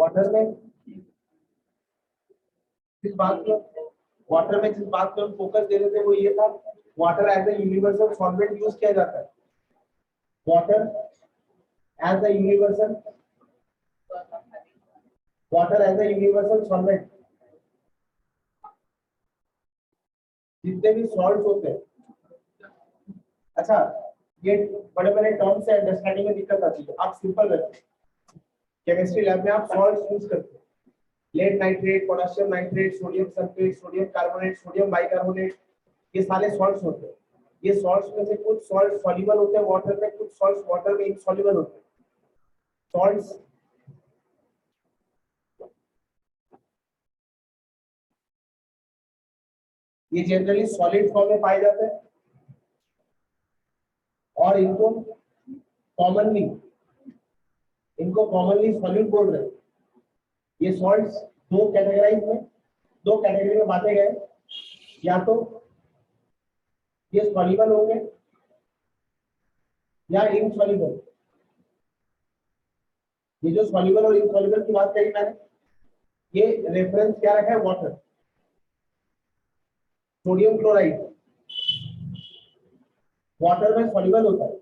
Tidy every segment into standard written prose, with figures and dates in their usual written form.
Water में जिस बात पर हम फोकस दे रहे थे वो ये था, water as a universal solvent use किया जाता है। Water as a universal solvent, जितने भी सॉल्ट्स होते हैं। अच्छा, ये बड़े बड़े टर्म्स से अंडरस्टैंडिंग में दिक्कत आती है, आप सिंपल रखिए। केमिस्ट्री लैब में आप सॉल्ट्स यूज करते हैं, lead nitrate, potassium nitrate, sodium sulphate, sodium carbonate, sodium bicarbonate, ये सारे सॉल्ट्स होते हैं। ये सॉल्ट्स में से कुछ सॉल्ट सॉल्युबल होते हैं वाटर में, कुछ सॉल्ट्स वाटर में इनसॉल्युबल होते हैं। सॉल्ट्स ये जनरली सॉलिड फॉर्म में पाए जाते हैं और इनको कॉमनली सॉल्यूट बोल रहे हैं। ये सॉल्ट्स दो कैटेगरी में बांटे गए, या तो ये सॉल्युबल होंगे या इनसॉल्युबल। ये जो सॉल्युबल और इनसॉल्युबल की बात करी मैंने, ये रेफरेंस क्या रखा है, वाटर। सोडियम क्लोराइड वाटर में सॉल्युबल होता है,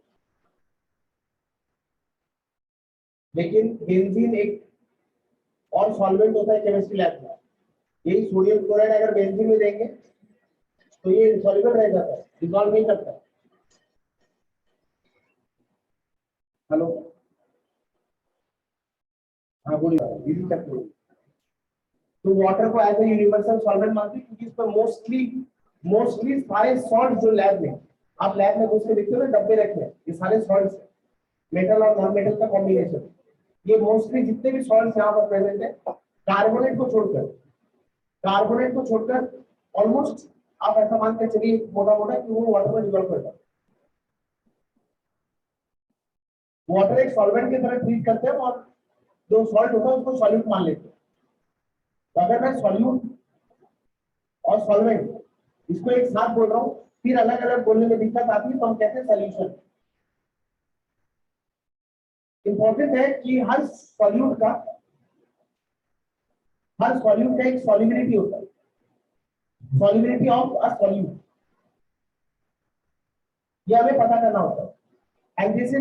लेकिन बेंजीन एक और सॉल्वेंट होता है केमिस्ट्री लैब में। यही सोडियम क्लोराइड अगर बेंजीन में देंगे तो ये इनसॉल्युबल रह जाता है, डिसॉल्व नहीं करता। हेलो, हाँ बोलिए, इजी करते हैं। तो वाटर को एज ए यूनिवर्सल सॉल्वेंट मानते हैं, क्योंकि इसमें मोस्टली सारे सॉल्ट जो लैब में आप लैब में घुस के देखते हो ना, डब्बे रखे हैं, ये सारे सॉल्ट्स, मेटल और नॉन मेटल का कॉम्बिनेशन। ये मोस्टली जितने भी सॉल्ट्स यहाँ पर प्रेजेंट है, कार्बोनेट को छोड़कर ऑलमोस्ट आप ऐसा मान के चलिए मोटा मोटा कि वो वाटर में डिसॉल्व करता है। वाटर एक सॉल्वेंट की तरह ट्रीट करते हैं और जो सॉल्ट होता है उसको सॉल्यूट मान लेते हैं। तो अगर मैं सॉल्यूट और सॉल्वेंट इसको एक साथ बोल रहा हूँ, फिर अलग अलग बोलने में दिक्कत आती है, तो हम कहते हैं सॉल्यूशन। इंपॉर्टेंट है कि हर सॉल्यूट का एक सॉल्युबिलिटी होता है, सॉल्युबिलिटी ऑफ अ सॉल्यूट, ये हमें पता करना होता है। And this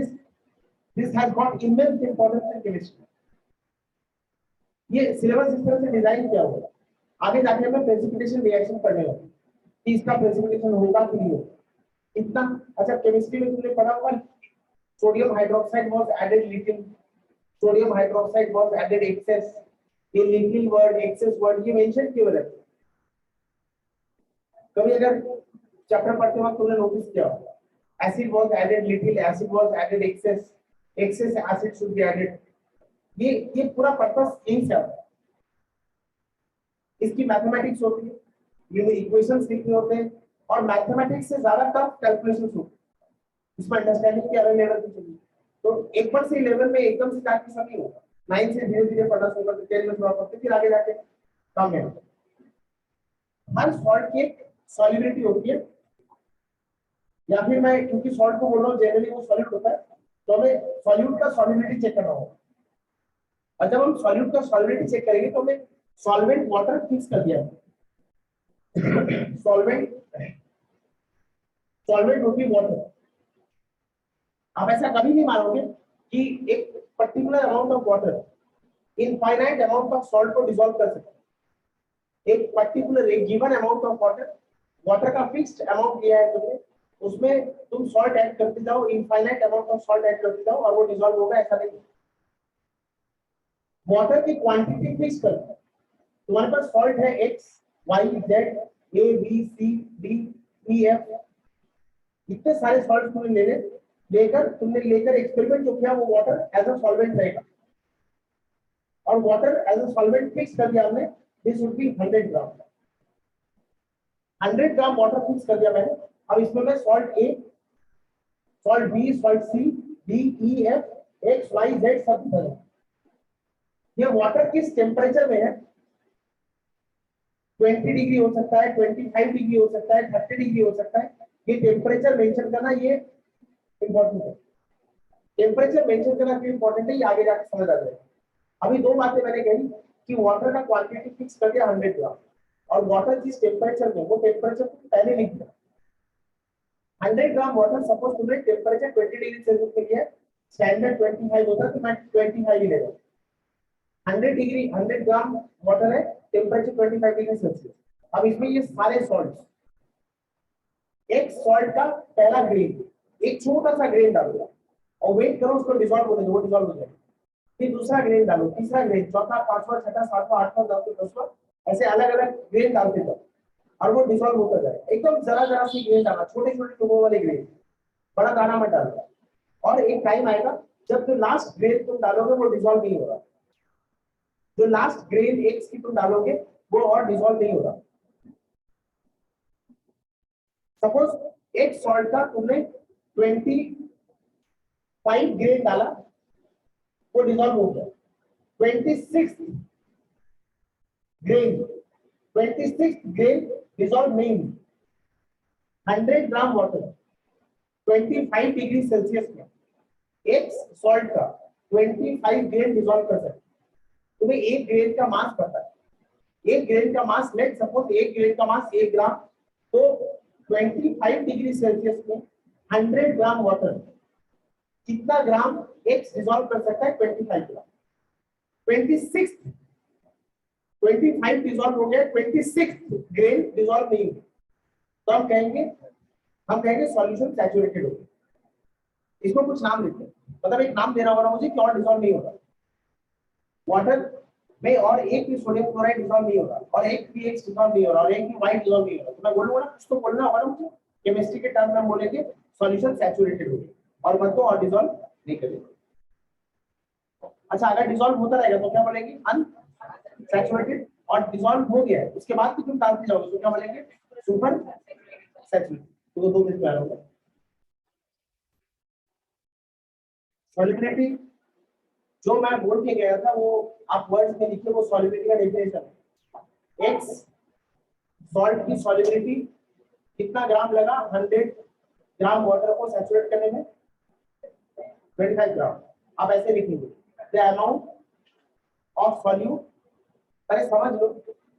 has got immense importance in chemistry. ये सिलेबस इस तरह से डिजाइन किया हुआ है, आगे जाके हमें प्रेसिपिटेशन रिएक्शन पढ़ने लगे कि इसका प्रेसिपिटेशन होगा कि नहीं होगा इतना। अच्छा, केमिस्ट्री में तुमने पढ़ा होगा, sodium hydroxide was added little, sodium hydroxide was added excess. ये लिटिल वर्ड, एक्सेस वर्ड, ये मेंशन क्यों है? कभी अगर चैप्टर पढ़ते वक्त तुमने नोटिस किया होगा, acid was added little, acid was added excess, excess acid should be added. ये पूरा पर्पस यही से आता है। इसकी मैथमेटिक्स होती है, ये इक्वेशंस लिखने होते हैं, और मैथमेटिक्स से ज्यादा टफ कैलकुलेशंस होती है। इसमें अंडरस्टैंडिंग की अलग लेवल की चाहिए। तो एक बार से लेवल में एकदम से जाके सब नहीं होगा, 9 से धीरे धीरे पढ़ना शुरू करते, 10 में थोड़ा पढ़ते, फिर आगे जाके काम है। हर सॉल्ट की एक सॉल्युबिलिटी होती है, या फिर मैं क्योंकि सॉल्ट को बोल रहा हूँ जनरली वो सॉल्यूट होता है, तो हमें सॉल्यूट का सॉल्युबिलिटी चेक करना होगा। और जब हम सॉल्यूट का सॉल्युबिलिटी चेक करेंगे तो हमें सॉल्वेंट वाटर फिक्स कर दिया है। सॉल्वेंट होगी वाटर। आप ऐसा कभी नहीं मानोगे कि एक particular amount of water infinite amount of salt को डिसॉल्व कर सकता है। एक पर्टिकुलर एक गिवन अमाउंट ऑफ वाटर का फिक्स्ड अमाउंट दिया है तुमने, उसमें तुम सॉल्ट ऐड करते जाओ, infinite amount of salt add करते जाओ और वो डिसॉल्व होगा, ऐसा नहीं। वाटर की क्वांटिटी फिक्स कर दो। तुम्हारे पास सॉल्ट है x y z a b c d e f, इतने सारे सॉल्ट तुमने लेकर एक्सपेरिमेंट जो किया वो वाटर एज अ सॉल्वेंट रहेगा, और water as a solvent fix कर दिया हमने, this would be 100 gram. 100 gram water fix कर दिया मैंने। अब इसमें मैं salt A, salt B, salt C, D E F X Y Z सब डालूं। ये वाटर किस टेम्परेचर में है, 20 डिग्री हो सकता है, 25 डिग्री हो सकता है, 30 डिग्री हो सकता है। ये टेम्परेचर मेंशन करना ये इंपॉर्टेंट है। टेम्परेचर मेंशन करना क्यों इंपॉर्टेंट है, ये आगे जाकर समझ आ जाएगा। अभी दो बातें मैंने कही कि वाटर का क्वांटिटी फिक्स कर दिया 100 ग्राम, और वाटर जिस टेम्परेचर में, वो टेम्परेचर को पहले लिख दिया। 100 ग्राम वाटर, सपोज तुमने टेम्परेचर 20 डिग्री सेल्सियस के लिए स्टैंडर्ड 25 होता, तो मैं 25 ही ले रहा हूँ। 100 ग्राम वाटर है, टेम्परेचर 25 डिग्री सेल्सियस। अब इसमें ये सारे सॉल्ट्स, एक सॉल्ट का पहला ग्रेन, एक छोटा सा ग्रेन डालो और वेट करो उसको डिसॉल्व होने दो, वो डिसॉल्व हो जाएगा। फिर दूसरा ग्रेन डालो, तीसरा ग्रेन, चौथा, पांचवा, छठा, सातवां, आठवां, दसवां, ऐसे अलग अलग ग्रेन डालते जाओ और वो डिसॉल्व होता जाए। एकदम जरा जरा सी ग्रेन डालना, छोटे छोटे टुकड़ों वाले ग्रेन, बड़ा दाना मत डालना। और एक टाइम आएगा जब जो लास्ट ग्रेन तुम डालोगे वो डिसॉल्व नहीं होगा, जो लास्ट ग्रेन एक की तुम डालोगे वो और डिसॉल्व नहीं होगा। सपोज एक सॉल्ट का तुमने 25 ग्रेन डाला, वो डिसॉल्व हो गया। 26 ग्रेन डिसॉल्व नहीं हुई। 100 ग्राम वाटर 25 डिग्री सेल्सियस में एक सॉल्ट का 25 ग्रेन डिसॉल्व कर सकते। तुम्हें एक ग्रेन का मास पता है, एक ग्रेन का मास, लेट सपोज एक ग्रेन का मास 1 ग्राम, तो 25 डिग्री सेल्सियस में 100 ग्राम वाटर कितना ग्राम एक डिसॉल्व कर सकता है? 25 ग्राम। 25 डिसॉल्व हो गया, 26 ग्रेन डिसॉल्व नहीं हुआ, तो हम कहेंगे सॉल्यूशन सैचुरेटेड हो गया। इसको कुछ नाम देते हैं, मतलब एक नाम देना होगा मुझे कि और डिसॉल्व नहीं होगा वाटर में, और एक भी सोडियम क्लोराइड डिसॉल्व नहीं होगा, और एक भी X डिसॉल्व नहीं होगा, और एक भी वाइट डिसॉल्व नहीं होगा। तो मैं बोलूंगा ना, कुछ तो बोलना होगा ना मुझे, केमिस्ट्री के टर्म में बोलेंगे सॉल्यूशन सैचुरेटेड हो गया, और मत तो और डिसॉल्व नहीं करेगा। अच्छा, अगर डिसॉल्व होता रहेगा तो क्या बोलेंगे? अनसैचुरेटेड। और डिसॉल्व हो गया है उसके बाद तुम डालते जाओगे तो क्या बोलेंगे? Super saturated. तो 2 मिनट में आ रहा हूं। सॉल्युबिलिटी जो मैं बोल के गया था वो आप वर्ड्स में लिखिए, वो सॉल्युबिलिटी का डेफिनेशन है। एक्स सॉल्ट की सॉल्युबिलिटी कितना ग्राम लगा 100 ग्राम वाटर को सैचुरेट करने में? 25 ग्राम। आप ऐसे लिखेंगे, द अमाउंट ऑफ सॉल्यूट, पहले समझ लो,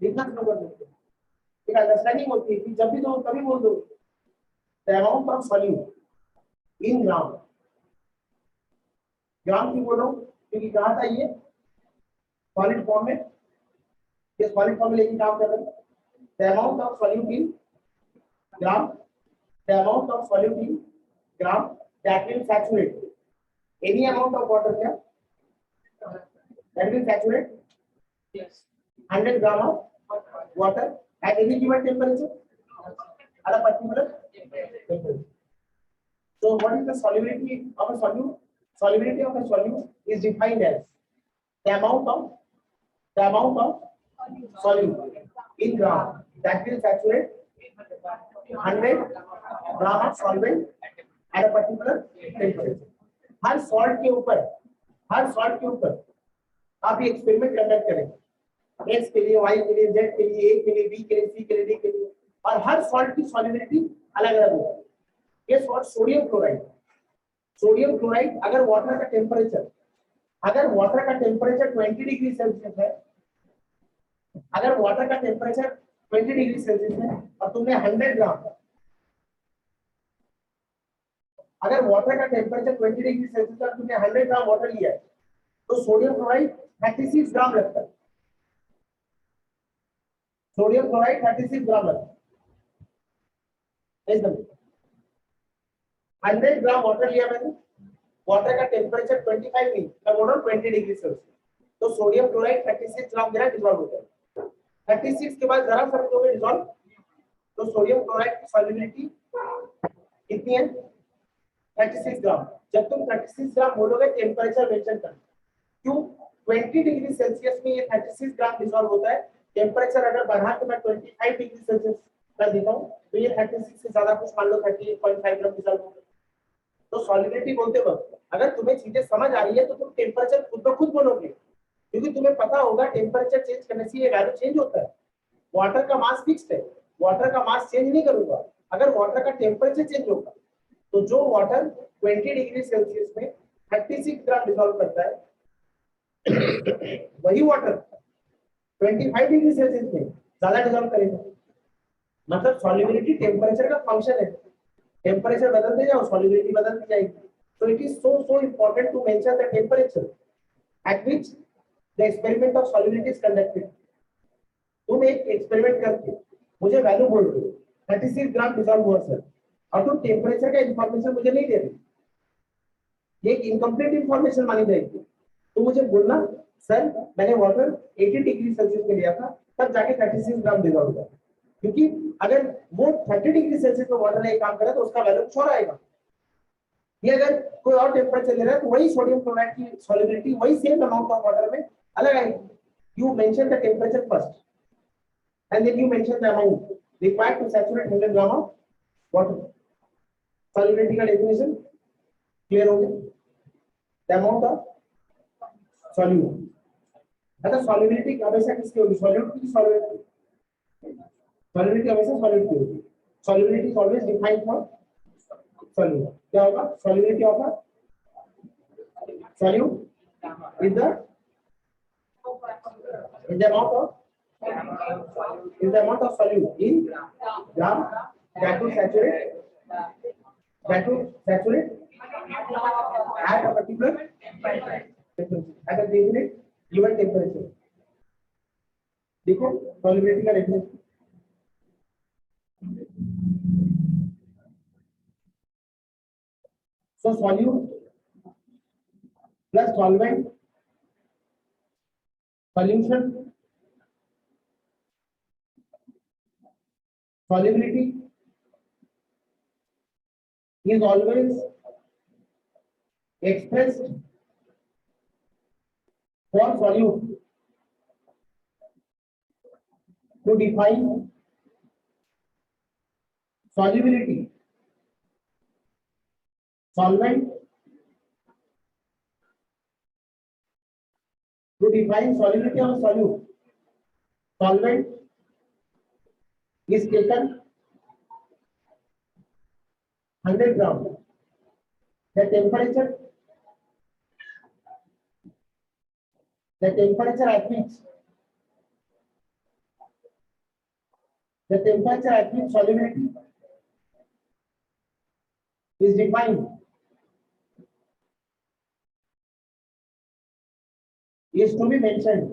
लिखना शुरू कर दो, एक अंडरस्टैंडिंग होती है कि जब भी दो तभी बोल दो, the amount of solute in gram. Gram क्यों बोल रहा हूँ? क्योंकि कहा था ये सॉलिड फॉर्म में, ये सॉलिड फॉर्म में लेकिन काम कर रहे हैं। The amount of solute in gram, the amount of solute in gram that will saturate any amount of water, क्या that will saturate 100 gram of water at any given temperature at a particular temperature. So what is the solubility of a solute? Solubility of a solute is defined as the amount of solute in gram that will saturate 100 gram of solvent at a particular temperature. Her salt के ऊपर आप ये experiment conduct करेंगे, x के लिए, Y के लिए, Z के लिए, ए के लिए, बी के लिए, सी के लिए, डी के लिए, और हर सॉल्ट की सॉल्युबिलिटी अलग अलग होगी। ये सॉल्ट सोडियम क्लोराइड अगर वाटर का टेम्परेचर 20 डिग्री सेल्सियस है, अगर वाटर का टेम्परेचर 20 डिग्री सेल्सियस है और तुमने 100 ग्राम, अगर वाटर का टेम्परेचर 20 डिग्री सेल्सियस पर तुमने 100 ग्राम वाटर लिया है, तो सोडियम क्लोराइड 36 ग्राम लगता है। सोडियम क्लोराइड 36 ग्राम लगता है। 100 ग्राम वाटर लिया मैंने, वाटर का टेम्परेचर 25 नहीं, मैं बोल रहा हूँ 20 डिग्री सेल्सियस, तो सोडियम क्लोराइड 36 ग्राम मेरा डिसॉल्व हो जाएगा। 36 के बाद जरा सा रखोगे डिसॉल्व, तो सोडियम क्लोराइड की सॉल्युबिलिटी कितनी है? 36 ग्राम। जब तुम 36 ग्राम बोलोगे टेम्परेचर मेंशन करना, क्यों? 20 डिग्री सेल्सियस में ये 36 ग्राम डिसॉल्व होता है। टेम्परेचर अगर बढ़ा के मैं 25 डिग्री सेल्सियस कर देता हूँ तो ये 36 से ज्यादा कुछ, मान लो 38.5 ग्राम डिसॉल्व होगा। तो सॉल्युबिलिटी बोलते वक्त अगर तुम्हें चीजें समझ आ रही है तो तुम टेम्परेचर खुद ब खुद बोलोगे, क्योंकि तुम्हें पता होगा टेम्परेचर चेंज करने से ये वैल्यू चेंज होता है। वाटर का मास फिक्स्ड है, वाटर का मास चेंज नहीं करूंगा। अगर वाटर का टेम्परेचर चेंज होगा तो जो वाटर 20 डिग्री सेल्सियस में 36 ग्राम डिसॉल्व करता है, वही वाटर 25 डिग्री सेल्सियस में ज्यादा डिजॉल्व करेगा। मतलब सॉल्युबिलिटी टेम्परेचर का फंक्शन है, टेम्परेचर बदलते जाओ सॉल्युबिलिटी बदलती जाएगी। So it is so important to mention the temperature at which the experiment of solubility is conducted. तुम एक एक्सपेरिमेंट करके मुझे वैल्यू बोल रहे हो 36 ग्राम डिजॉल्व हुआ सर, और तुम टेम्परेचर का इंफॉर्मेशन मुझे नहीं दे रहे, ये एक इनकम्प्लीट इंफॉर्मेशन मानी जाएगी। तो मुझे बोलना सर मैंने वाटर 80 डिग्री सेल्सियस में लिया था तब जाके 36 ग्राम डिजॉल्व हुआ, क्योंकि अगर वो 30 डिग्री सेल्सियस में वाटर ने काम करा तो उसका वैल्यू कुछ और आएगा। ये अगर कोई और टेम्परेचर ले रहा है तो वही सोडियम क्लोराइड की सॉल्युबिलिटी वही सेम अमाउंट ऑफ वाटर में अलग आएगी। You mention the temperature first and then you mention the amount required to saturate 100 gram of water. Solubility का definition clear हो गया? The amount of solute. अच्छा solubility हमेशा किसकी होगी? Solute की solubility. Solubility हमेशा solute की होगी. Solubility is always defined for solute. क्या होगा? Solubility of a solute is the amount of is the amount of solute in gram that will saturate at a particular at a definite given temperature. देखो solubility का definition so solute plus solvent solution solubility is always expressed for solute to define solubility, solvent to define solubility of solute. Solvent is taken 100 gram. The temperature at which solubility is defined is to be mentioned.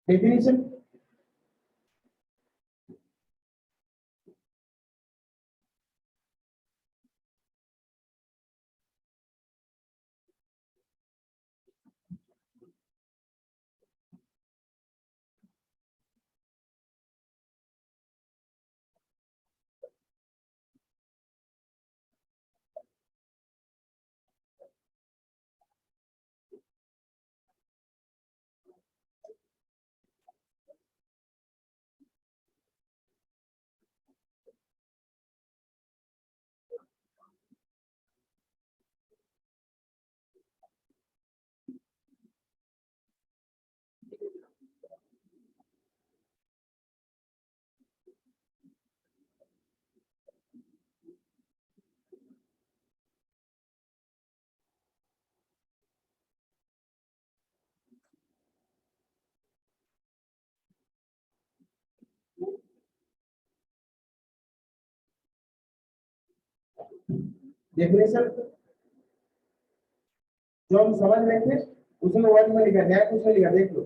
Definition जो हम समझ रहे थे उसी को word में लिखा, नया कुछ नहीं लिखा, देख लो।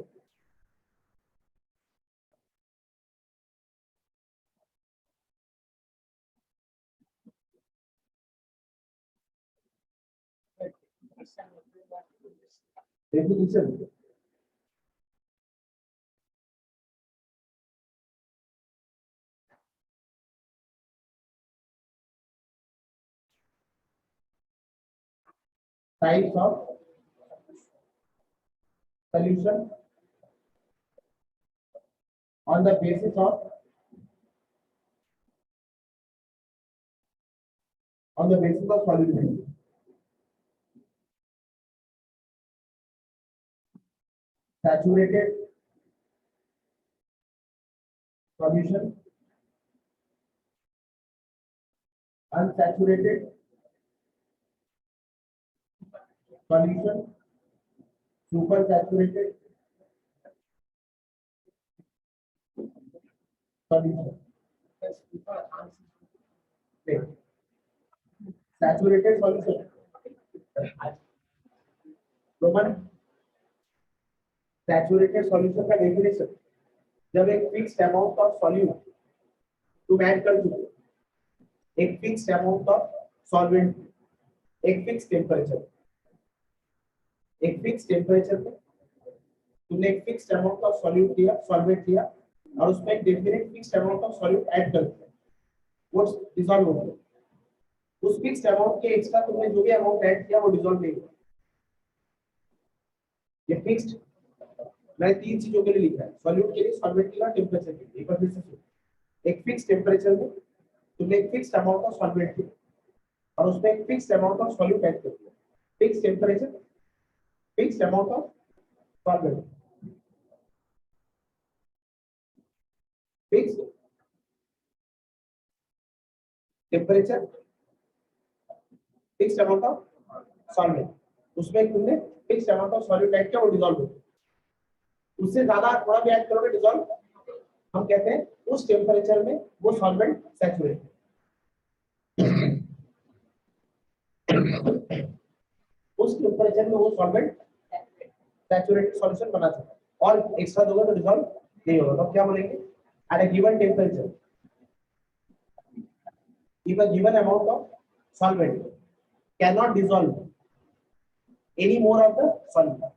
Definition types of solution on the basis of solubility. Saturated solution, unsaturated solution super saturated solution saturated solution Roman saturated solution का डेफिनेशन जब एक फिक्स्ड अमाउंट ऑफ सॉल्यूट तुम ऐड कर चुके एक फिक्स्ड अमाउंट ऑफ सॉल्वेंट एक fixed temperature पे तुमने एक फिक्स्ड अमाउंट ऑफ सॉल्यूट लिया सॉल्वेंट लिया और उसमें एक definite fixed amount of solute add कर दिया वो डिसॉल्व हो गया उस फिक्स्ड अमाउंट के एक्स्ट्रा तुमने जो भी अमाउंट ऐड किया वो डिसॉल्व नहीं हुआ ये फिक्स्ड मैंने तीन चीजों के लिए लिखा है सॉल्यूट के लिए सॉल्वेंट के लिए टेम्परेचर के लिए एक बार फिर से सुनो एक फिक्स्ड टेम्परेचर में तुमने एक फिक्स्ड अमाउंट ऑफ सॉल्वेंट लिया और उसमें एक fixed amount of solute add कर दिया fixed temperature fixed amount of solvent fixed temperature fixed amount of solvent उसमें तुमने fixed amount of solute add किया वो डिसॉल्व हो उससे ज्यादा थोड़ा भी ऐड करोगे डिसॉल्व हम कहते हैं उस टेम्परेचर में वो सॉल्वेंट सैचुरेट उस टेम्परेचर में वो सॉल्वेंट सैचुरेटेड सॉल्यूशन बना सकता है और एक्स्ट्रा दोगे तो डिसॉल्व नहीं होगा तो क्या बोलेंगे at a given temperature if a given amount of solvent cannot dissolve any more of the solvent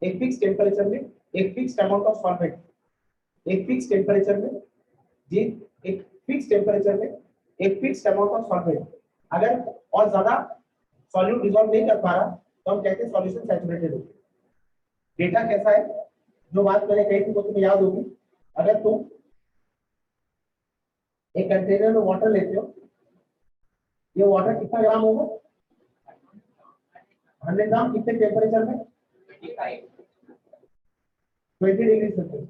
एक फिक्स टेम्परेचर में एक फिक्स्ड अमाउंट ऑफ सॉल्वेंट एक फिक्स टेम्परेचर में जी एक फिक्स टेम्परेचर में एक फिक्स्ड अमाउंट ऑफ सॉल्वेंट अगर और ज्यादा सॉल्यूट डिसॉल्व नहीं कर पा रहा तो हम कहते हैं सॉल्यूशन सैचुरेटेड हो डेटा कैसा है जो बात मैंने कही थी वो तुम्हें याद होगी अगर तुम एक कंटेनर में वाटर लेते हो ये वाटर कितना ग्राम होगा 100 ग्राम कितने टेम्परेचर में 20 डिग्री सेल्सियस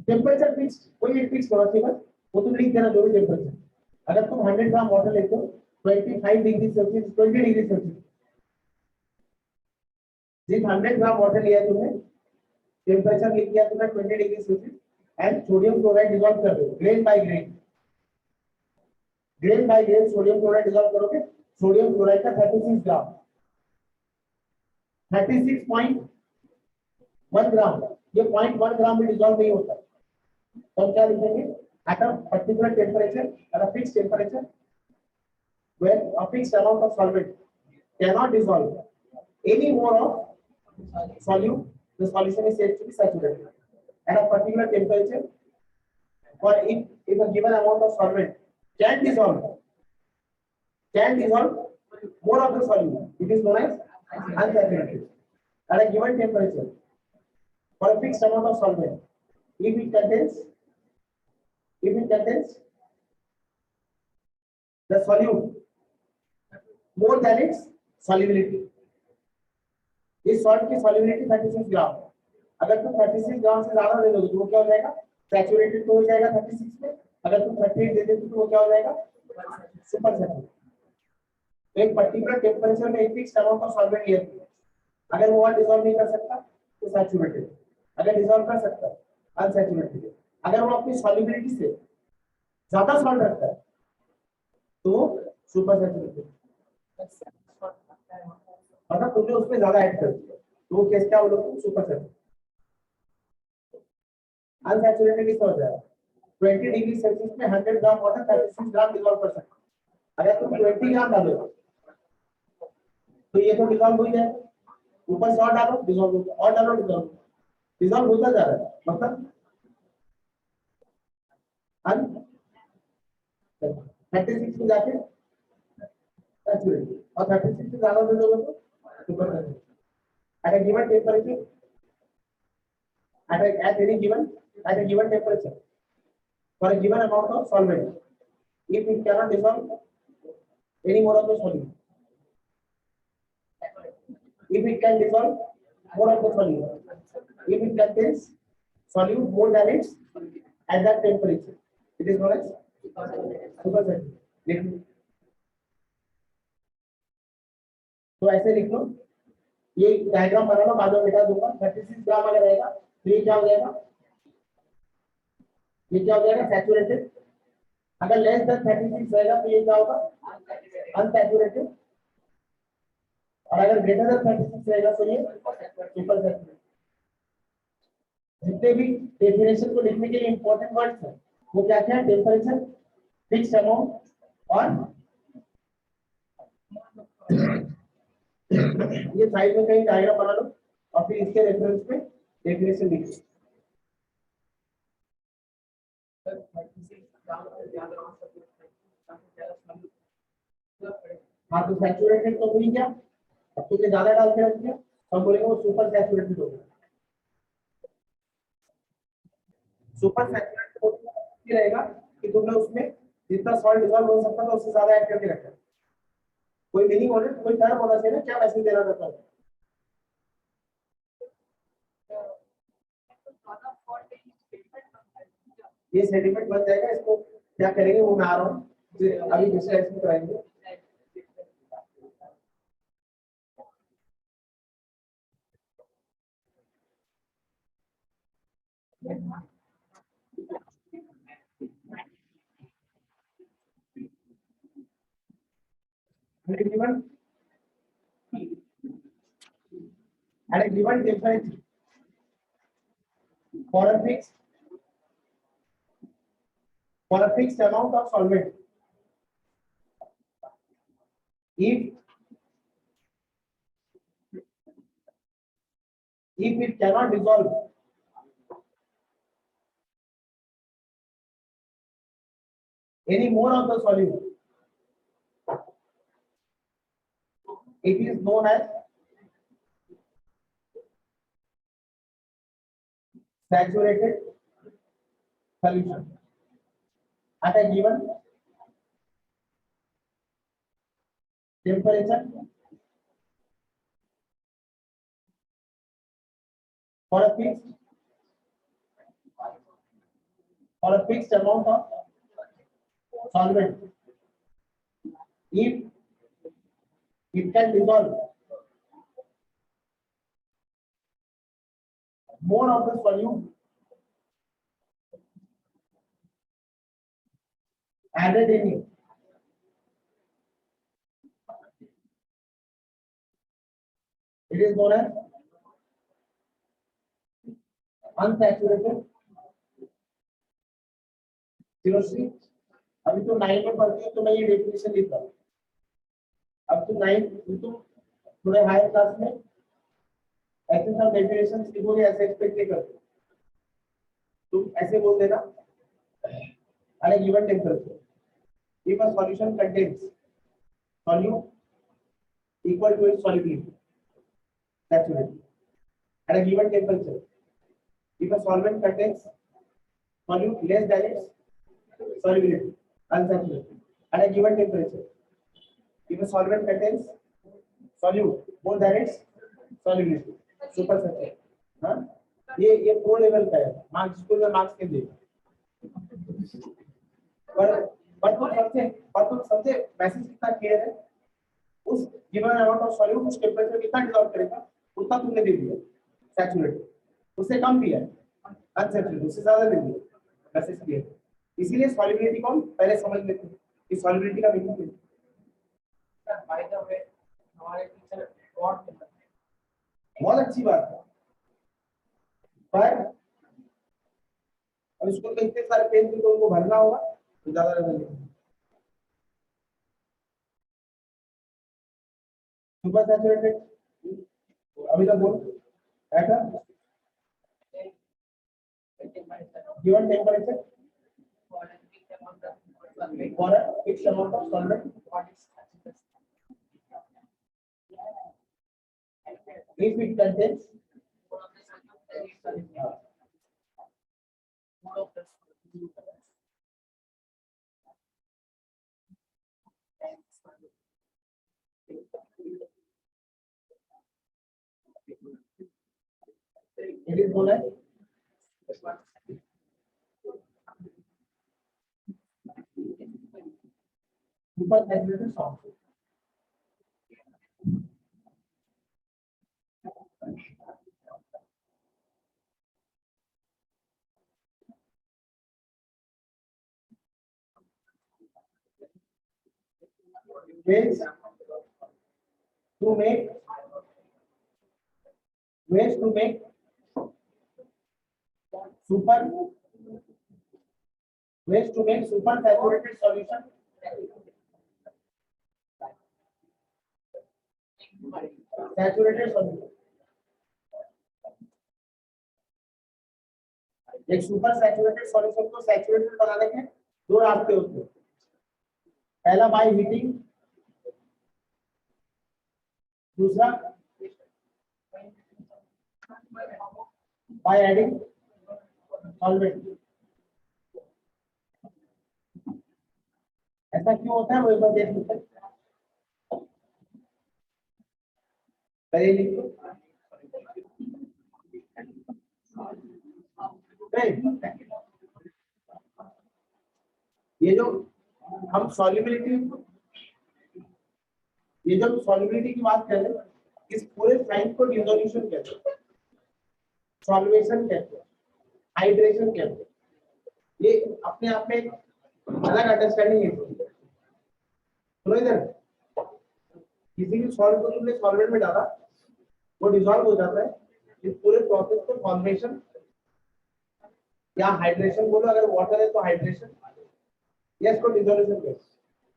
टेम्परेचर फिक्स कोई एक फिक्स होना चाहिए वो तुम लिख देना जो भी टेम्परेचर अगर तुम 100 ग्राम वाटर लेते हो 25 डिग्री सेल्सियस 20 डिग्री सेल्सियस जिस 100 ग्राम वाटर लिया तुमने टेम्परेचर लिख दिया तुमने 20 degree Celsius and sodium chloride dissolve कर दो grain by grain sodium chloride dissolve करोगे सोडियम क्लोराइड का 36 ग्राम 36.1 ग्राम ये 0.1 ग्राम भी डिसॉल्व नहीं होता तो हम क्या लिखेंगे at a particular temperature at a fixed temperature where a fixed amount of solvent cannot dissolve any more of solute the solution is said to be saturated at a particular temperature or if a given amount of solvent can dissolve more of the solute it is known as unsaturated at a given temperature for a fixed amount of solvent if it contains the solute more than its solubility इस salt की solubility 36 ग्राम अगर तुम 36 ग्राम से ज्यादा दे दोगे तो वो क्या हो जाएगा सैचुरेटेड तो हो जाएगा 36 में अगर तुम 38 दे देते तो वो क्या हो जाएगा सुपर सैचुरेटेड एक पर्टिकुलर टेम्परेचर में एक फिक्स्ड अमाउंट ऑफ सॉल्वेंट लिया अगर वो और डिसॉल्व नहीं कर सकता तो सैचुरेटेड अगर डिसॉल्व कर सकता है अनसैचुरेटेड अगर वो अपनी सॉल्युबिलिटी से ज्यादा सॉल्ट रखता है तो सुपर सैचुरेटेड मतलब तुमने उसमें ज्यादा ऐड कर दिया तो वो केस क्या बोलोगे तुम सुपर सैचुरेटेड अनसैचुरेटेड किस हो जाएगा 20 डिग्री सेल्सियस में 100 ग्राम वाटर 36 ग्राम डिसॉल्व कर सकते अगर तुम 20 ग्राम डालोगे तो ये तो डिसॉल्व हो ही जाएगा ऊपर से और डालो डिसॉल्व होगा और डालो डिसॉल्व होता जा रहा है मतलब 36 में जाके सैचुरेटेड और 36 से ज्यादा दे दोगे तो super saturated at a given temperature at any given temperature for a given amount of solvent if it cannot dissolve any more of the solute if it can dissolve more of the solute if it contains solute more than its at that temperature it is known as super saturation तो ऐसे लिख लो, ये diagram बना लो, बाद में मिटा दूंगा। 36 ग्राम अगर रहेगा तो ये क्या हो जाएगा, ये क्या हो जाएगा सैचुरेटेड। अगर लेस देन 36 रहेगा तो ये क्या होगा अनसैचुरेटेड, और अगर ग्रेटर देन 36 रहेगा तो ये सुपर सैचुरेटेड। जितने भी डेफिनेशन को लिखने के लिए इंपॉर्टेंट वर्ड्स हैं वो क्या क्या है, टेम्परेचर, फिक्स्ड अमाउंट, और ये साइड में कहीं डायग्राम बना लो और फिर इसके रेफरेंस में डेफिनेशन लिख लो। हाँ तो सैचुरेटेड तो हुई क्या, अब तुमने ज्यादा डाल के रख दिया तो हम बोलेंगे वो सुपर सैचुरेटेड हो गया। सुपर सैचुरेटेड हो रहेगा कि तुमने उसमें जितना सॉल्ट डिसॉल्व हो सकता था उससे ज्यादा ऐड करके रखा। कोई मीनिंग होना, कोई टर्म होना चाहिए ना, क्या मैसेज देना चाहता है। ये सेडिमेंट बन जाएगा, इसको क्या करेंगे वो मैं आ रहा हूँ, अभी डिस्कशन कराएंगे। given at a given temperature for a fixed amount of solvent, if it cannot dissolve any more of the solute, it is known as saturated solution at a given temperature for a fixed amount of solvent, if it can dissolve more of the solute added in it, it is known as unsaturated seriously। अभी तो 9 में पढ़ती है तो मैं ये definition लिख रहा हूँ। अब तो 9 तुम थोड़े हायर क्लास में ऐसे सब डेफिनेशन लिखोगे, ऐसे एक्सपेक्ट नहीं करते। तुम ऐसे बोल देना at a given temperature if a solution contains solute equal to its solubility saturated at a given temperature, if a solvent contains solute less than its solubility unsaturated at a given temperature, if a solvent contains solute more than its solubility super saturated। हाँ ये pro level का है, marks school में marks के लिए पर तुम समझे मैसेज कितना क्लियर है। उस गिवन अमाउंट ऑफ सॉल्यूट उस टेंपरेचर कितना डिसॉल्व करेगा उतना तुमने दे दिया सैचुरेटेड, उससे कम दिया अनसैचुरेटेड, उससे ज्यादा दे दिया, मैसेज क्लियर। इसीलिए सॉल्युबिलिटी को पहले समझ लेते हैं कि सॉल्युबिलिटी का मीनिंग क्या है। बाय द वे हमारे टीचर रिकॉर्ड करते हैं, बहुत अच्छी बात है। पर अब स्कूल में इतने सारे पेज तो उनको भरना होगा तो ज्यादा लगेगा। सुपर सैचुरेटेड अभी तक बोल ऐसा given temperature for a fixed amount of solvent, if it contains it is known as super saturated solvent। ways to make super super saturated solution. Saturated solution. एक सुपर सैचुरेटेड सॉल्यूशन को saturated बनाने के दो रास्ते होते हैं। पहला by heating, दूसरा बाय एडिंग सॉल्वेंट। ऐसा क्यों होता है वो एक बार देख लेते हैं। ये जो हम सॉल्युबिलिटी की बात कर रहे हैं, इस पूरे साइंस को डिसोल्यूशन कहते हैं, सॉल्वेशन कहते हैं, हाइड्रेशन कहते हैं। ये अपने आप में अलग अंडरस्टैंडिंग है। सुनो इधर, किसी भी सॉल्ट को तुमने सॉल्वेंट में डाला वो डिसॉल्व हो जाता है। इस पूरे प्रोसेस को फॉर्मेशन या हाइड्रेशन बोलो, अगर वाटर है तो हाइड्रेशन, या इसको डिसोल्यूशन कहते हैं।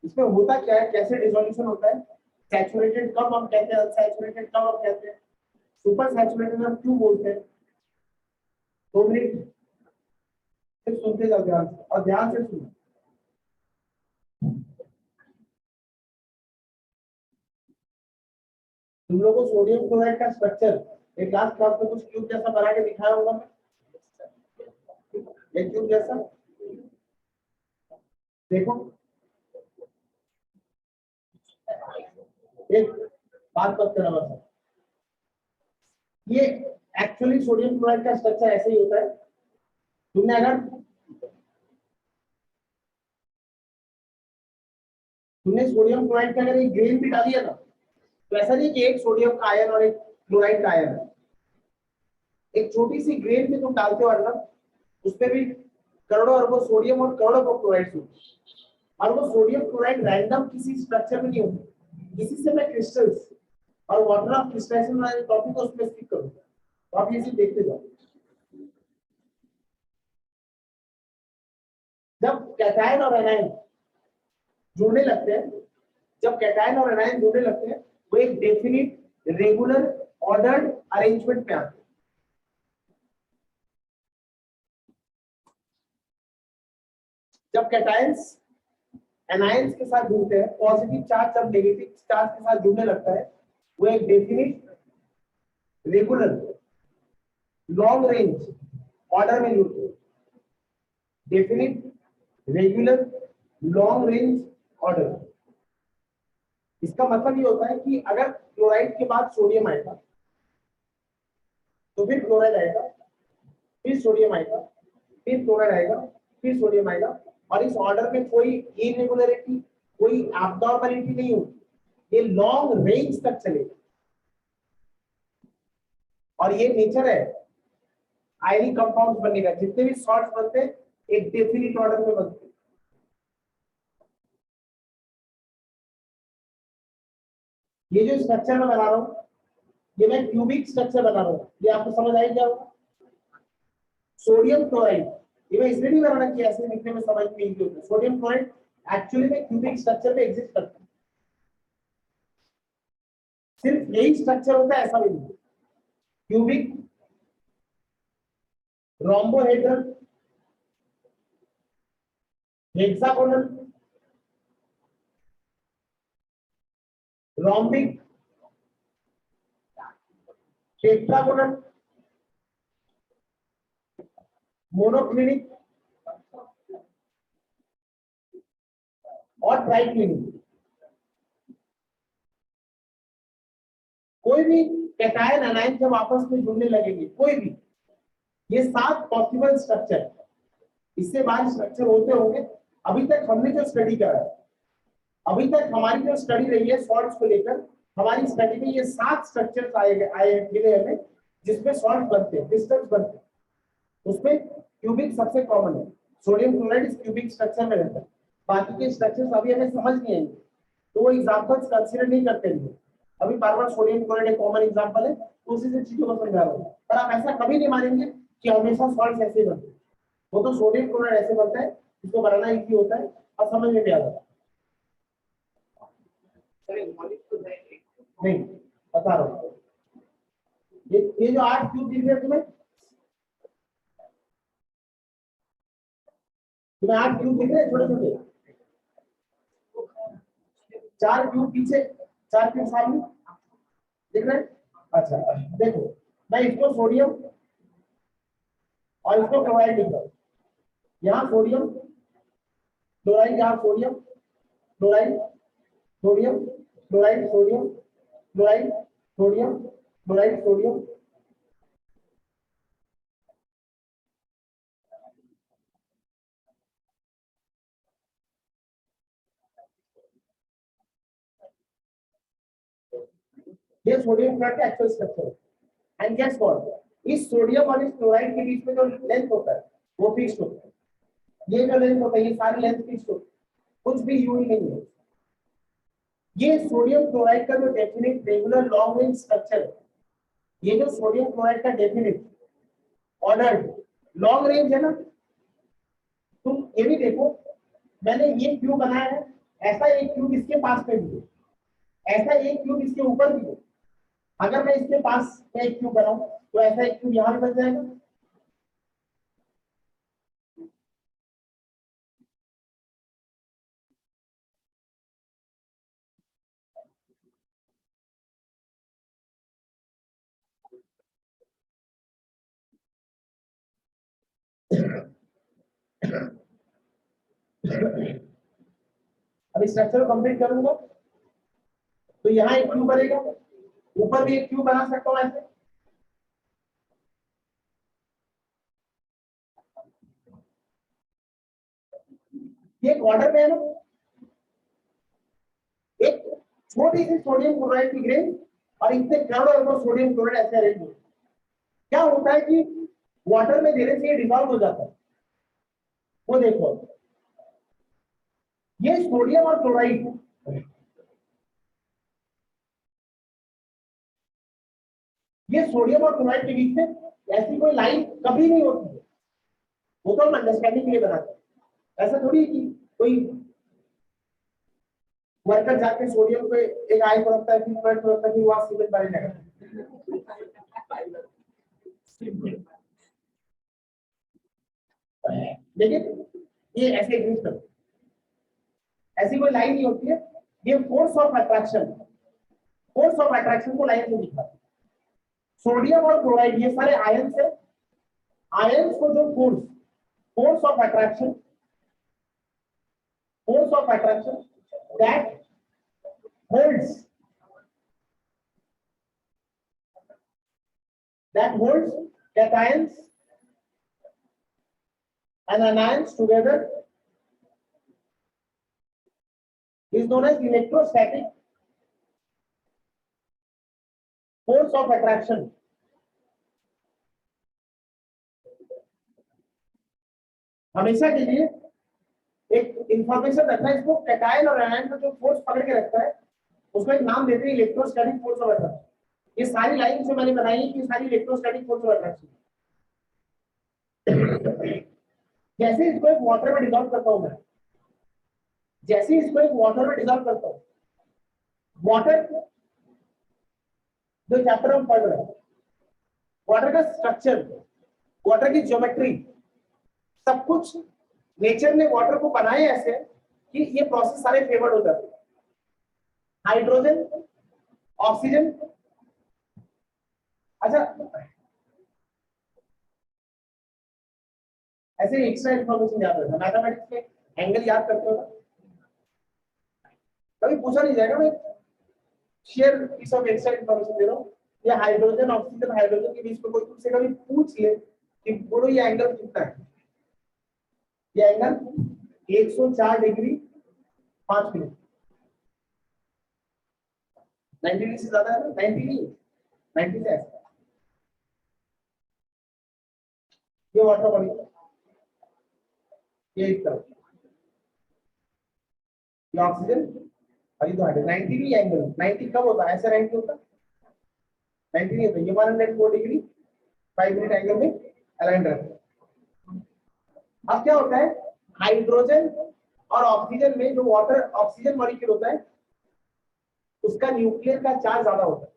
इसमें होता क्या है, कैसे डिसोल्यूशन होता है, सैचुरेटेड कब हम कहते हैं, अनसैचुरेटेड कब हम कहते हैं, सुपर सैचुरेटेड हम क्यों बोलते हैं। 2 मिनट सिर्फ सुनते जाओ ध्यान से, और ध्यान से सुनो। तुम लोगों को सोडियम क्लोराइड का स्ट्रक्चर एक लास्ट क्लास में कुछ क्यूब जैसा बना के दिखाया होगा मैं, एक क्यूब जैसा। देखो एक बात करना बस, ये एक्चुअली सोडियम क्लोराइड का स्ट्रक्चर ऐसे ही होता है। तुमने सोडियम क्लोराइड का अगर एक ग्रेन भी डाल दिया ना, तो ऐसा नहीं कि एक सोडियम का आयन और एक क्लोराइड का आयन है। एक छोटी सी ग्रेन भी तुम डालते हो अंदर, उसमें भी करोड़ों अरबों सोडियम और करोड़ों को क्लोराइड होते, और वो सोडियम क्लोराइड रैंडम किसी स्ट्रक्चर में नहीं होते। किसी से मैं क्रिस्टल्स और वाटर ऑफ क्रिस्टलाइजेशन वाले टॉपिक को उसमें स्टिक करूंगा, तो आप ये चीज देखते जाओ। जब कैटायन और एनायन जुड़ने लगते हैं, वो एक डेफिनिट रेगुलर ऑर्डर्ड अरेंजमेंट में आते हैं। जब कैटायंस एनायंस के साथ जुड़ते हैं, पॉजिटिव चार्ज जब नेगेटिव चार्ज के साथ जुड़ने लगता है, वो एक definite regular long range order में जुड़ते हैं। Definite regular long range order. इसका मतलब ये होता है कि अगर क्लोराइड के बाद सोडियम आएगा तो फिर क्लोराइड आएगा, फिर सोडियम आएगा, फिर क्लोराइड आएगा, फिर सोडियम आएगा, और इस ऑर्डर में कोई इरेगुलरिटी, कोई एब्नॉर्मलिटी नहीं होगी। ये लॉन्ग रेंज तक चलेगा, और ये नेचर है आयनिक कंपाउंड्स बनने का। जितने भी सॉल्ट्स बनते हैं एक डेफिनिट ऑर्डर में बनते हैं। ये जो स्ट्रक्चर मैं बना रहा हूं, ये मैं क्यूबिक स्ट्रक्चर बना रहा हूं, ये आपको समझ आई क्या होगा। सोडियम क्लोराइड ये मैं इसलिए नहीं बनाना कि ऐसे लिखने में समझ में इजी होता है। सोडियम क्लोराइड एक्चुअली में क्यूबिक स्ट्रक्चर में एग्जिस्ट करता है। सिर्फ यही स्ट्रक्चर होता है ऐसा भी नहीं। Cubic, rhombohedral, hexagonal, rhombic, tetragonal, monoclinic और ट्राइक्लिनिक। कोई भी कैटायन एनायन जब आपस में जुड़ने लगेंगे, कोई भी, ये 7 पॉसिबल स्ट्रक्चर, इससे बाहर स्ट्रक्चर होते होंगे। अभी तक हमने जो स्टडी करा है, अभी तक हमारी जो स्टडी रही है सॉल्ट्स को लेकर, हमारी स्टडी में ये 7 स्ट्रक्चर्स आए मिले हमें, जिसमें सॉल्ट बनते हैं, क्रिस्टल्स बनते हैं। उसमें क्यूबिक सबसे कॉमन है। सोडियम क्लोराइड इस क्यूबिक स्ट्रक्चर में रहता है। बाकी के स्ट्रक्चर्स अभी हमें समझ नहीं आएंगे, तो वो एग्जांपल्स कंसीडर नहीं करते हैं। अभी बार बार सोडियम क्लोराइड एक कॉमन एग्जांपल है, तो उसी से चीजों को समझा रहा हूँ। पर आप ऐसा कभी नहीं मानेंगे कि हमेशा सॉल्ट ऐसे बनते हैं। वो तो सोडियम क्लोराइड ऐसे बनता है, इसको बनाना इजी होता है और समझ में भी आ जाता है। नहीं बता रहा हूँ, ये जो 8 क्यूब दिख रहे हैं तुम्हें 8 क्यूब दिख रहे हैं छोटे छोटे, 4 क्यूब पीछे, 4 क्यूब सामने दिख रहे हैं। अच्छा देखो, मैं इसको सोडियम और इसको क्लोराइड लिख रहा हूँ। यहाँ सोडियम क्लोराइड, यहाँ sodium chloride, sodium chloride, sodium chloride, sodium chloride, sodium. ये सोडियम क्लोराइड का एक्चुअल स्ट्रक्चर है। एंड गेस व्हाट, इस सोडियम और इस क्लोराइड के बीच में जो लेंथ होता है वो फिक्स्ड होता है। ये जो लेंथ होता है, ये सारी लेंथ फिक्स्ड होती है, कुछ भी यूं ही नहीं है। ये सोडियम क्लोराइड का जो definite regular long range structure है, ये जो सोडियम क्लोराइड का डेफिनेट ऑर्डर्ड लॉन्ग रेंज है ना, तुम ये भी देखो, मैंने ये क्यूब बनाया है, ऐसा एक क्यूब इसके पास में भी है, ऐसा एक क्यूब इसके ऊपर भी है। अगर मैं इसके पास में एक क्यूब बनाऊं तो ऐसा एक क्यूब यहां भी बन जाएगा। अब स्ट्रक्चर को कंप्लीट करूंगा तो यहाँ एक क्यूब बनेगा, ऊपर भी एक क्यूब बना सकता हूँ ऐसे। ये एक ऑर्डर में है ना, एक छोटी सी सोडियम क्लोराइड की ग्रेन और इतने करोड़ों अरबों सोडियम क्लोराइड ऐसे अरेंज होते हैं। क्या होता है कि वाटर में देने से ये डिसॉल्व हो जाता है। वो देखो, ये सोडियम और क्लोराइड, ये सोडियम और क्लोराइड के बीच में ऐसी कोई लाइन कभी नहीं होती है। वो तो हम अंडरस्टैंडिंग के लिए बनाते हैं। ऐसा थोड़ी कि कोई वर्कर जाके सोडियम पे एक आयन को रखता है, फिर क्लोराइड को रखता है, फिर वहां सीमेंट बने जाएगा। लेकिन ये ऐसे एग्जिस्ट करते, ऐसी कोई लाइन नहीं होती है। ये force of attraction, force of attraction को लाइन में दिखाते हैं। सोडियम और क्लोराइड ये सारे आयन है, आयंस को जो force, force of attraction, force of attraction that holds, that holds cations and anions together is known as electrostatic force of attraction. हमेशा के लिए एक इंफॉर्मेशन रखना है, इसको कैटायन और एनायन का जो फोर्स पकड़ के रखता है उसको एक नाम देते हैं इलेक्ट्रोस्टैटिक फोर्स ऑफ अट्रैक्शन। ये सारी लाइन जो मैंने बनाई है कि सारी इलेक्ट्रोस्टैटिक फोर्स ऑफ अट्रैक्शन। जैसे इसको एक वाटर में डिसॉल्व करता हूं मैं, जैसे इसको एक वाटर में डिसॉल्व करता हूं, वाटर जो चैप्टर हम पढ़ रहे हैं, वाटर का स्ट्रक्चर, वाटर की ज्योमेट्री, सब कुछ नेचर ने वाटर को बनाए ऐसे कि ये प्रोसेस सारे फेवर्ड हो जाते हैं। Hydrogen, oxygen. अच्छा, ऐसे एक्स्ट्रा इन्फॉर्मेशन याद रखना, मैथमेटिक्स में एंगल याद करते हो ना, कभी पूछा नहीं जाएगा। मैं share piece of extra information दे रहा हूँ। ये हाइड्रोजन ऑक्सीजन, हाइड्रोजन के बीच में कोई तुमसे कभी पूछ ले कि बोलो ये एंगल कितना है, ये एंगल 104 डिग्री 5 मिनट, 90 डिग्री से ज्यादा है ना, 90 नहीं, 90 से ऐसा। ये वाटर बॉडी, ये इस तरफ, ये ऑक्सीजन, और ये तो 190 नहीं एंगल, 90 कब होता है, ऐसे 90 होता है, 90 नहीं होता, ये 104 डिग्री 5 मिनट एंगल में अलाइन रहता है। अब क्या होता है, हाइड्रोजन और ऑक्सीजन में जो वाटर ऑक्सीजन मॉलिक्यूल होता है उसका न्यूक्लियर का चार्ज ज्यादा होता है।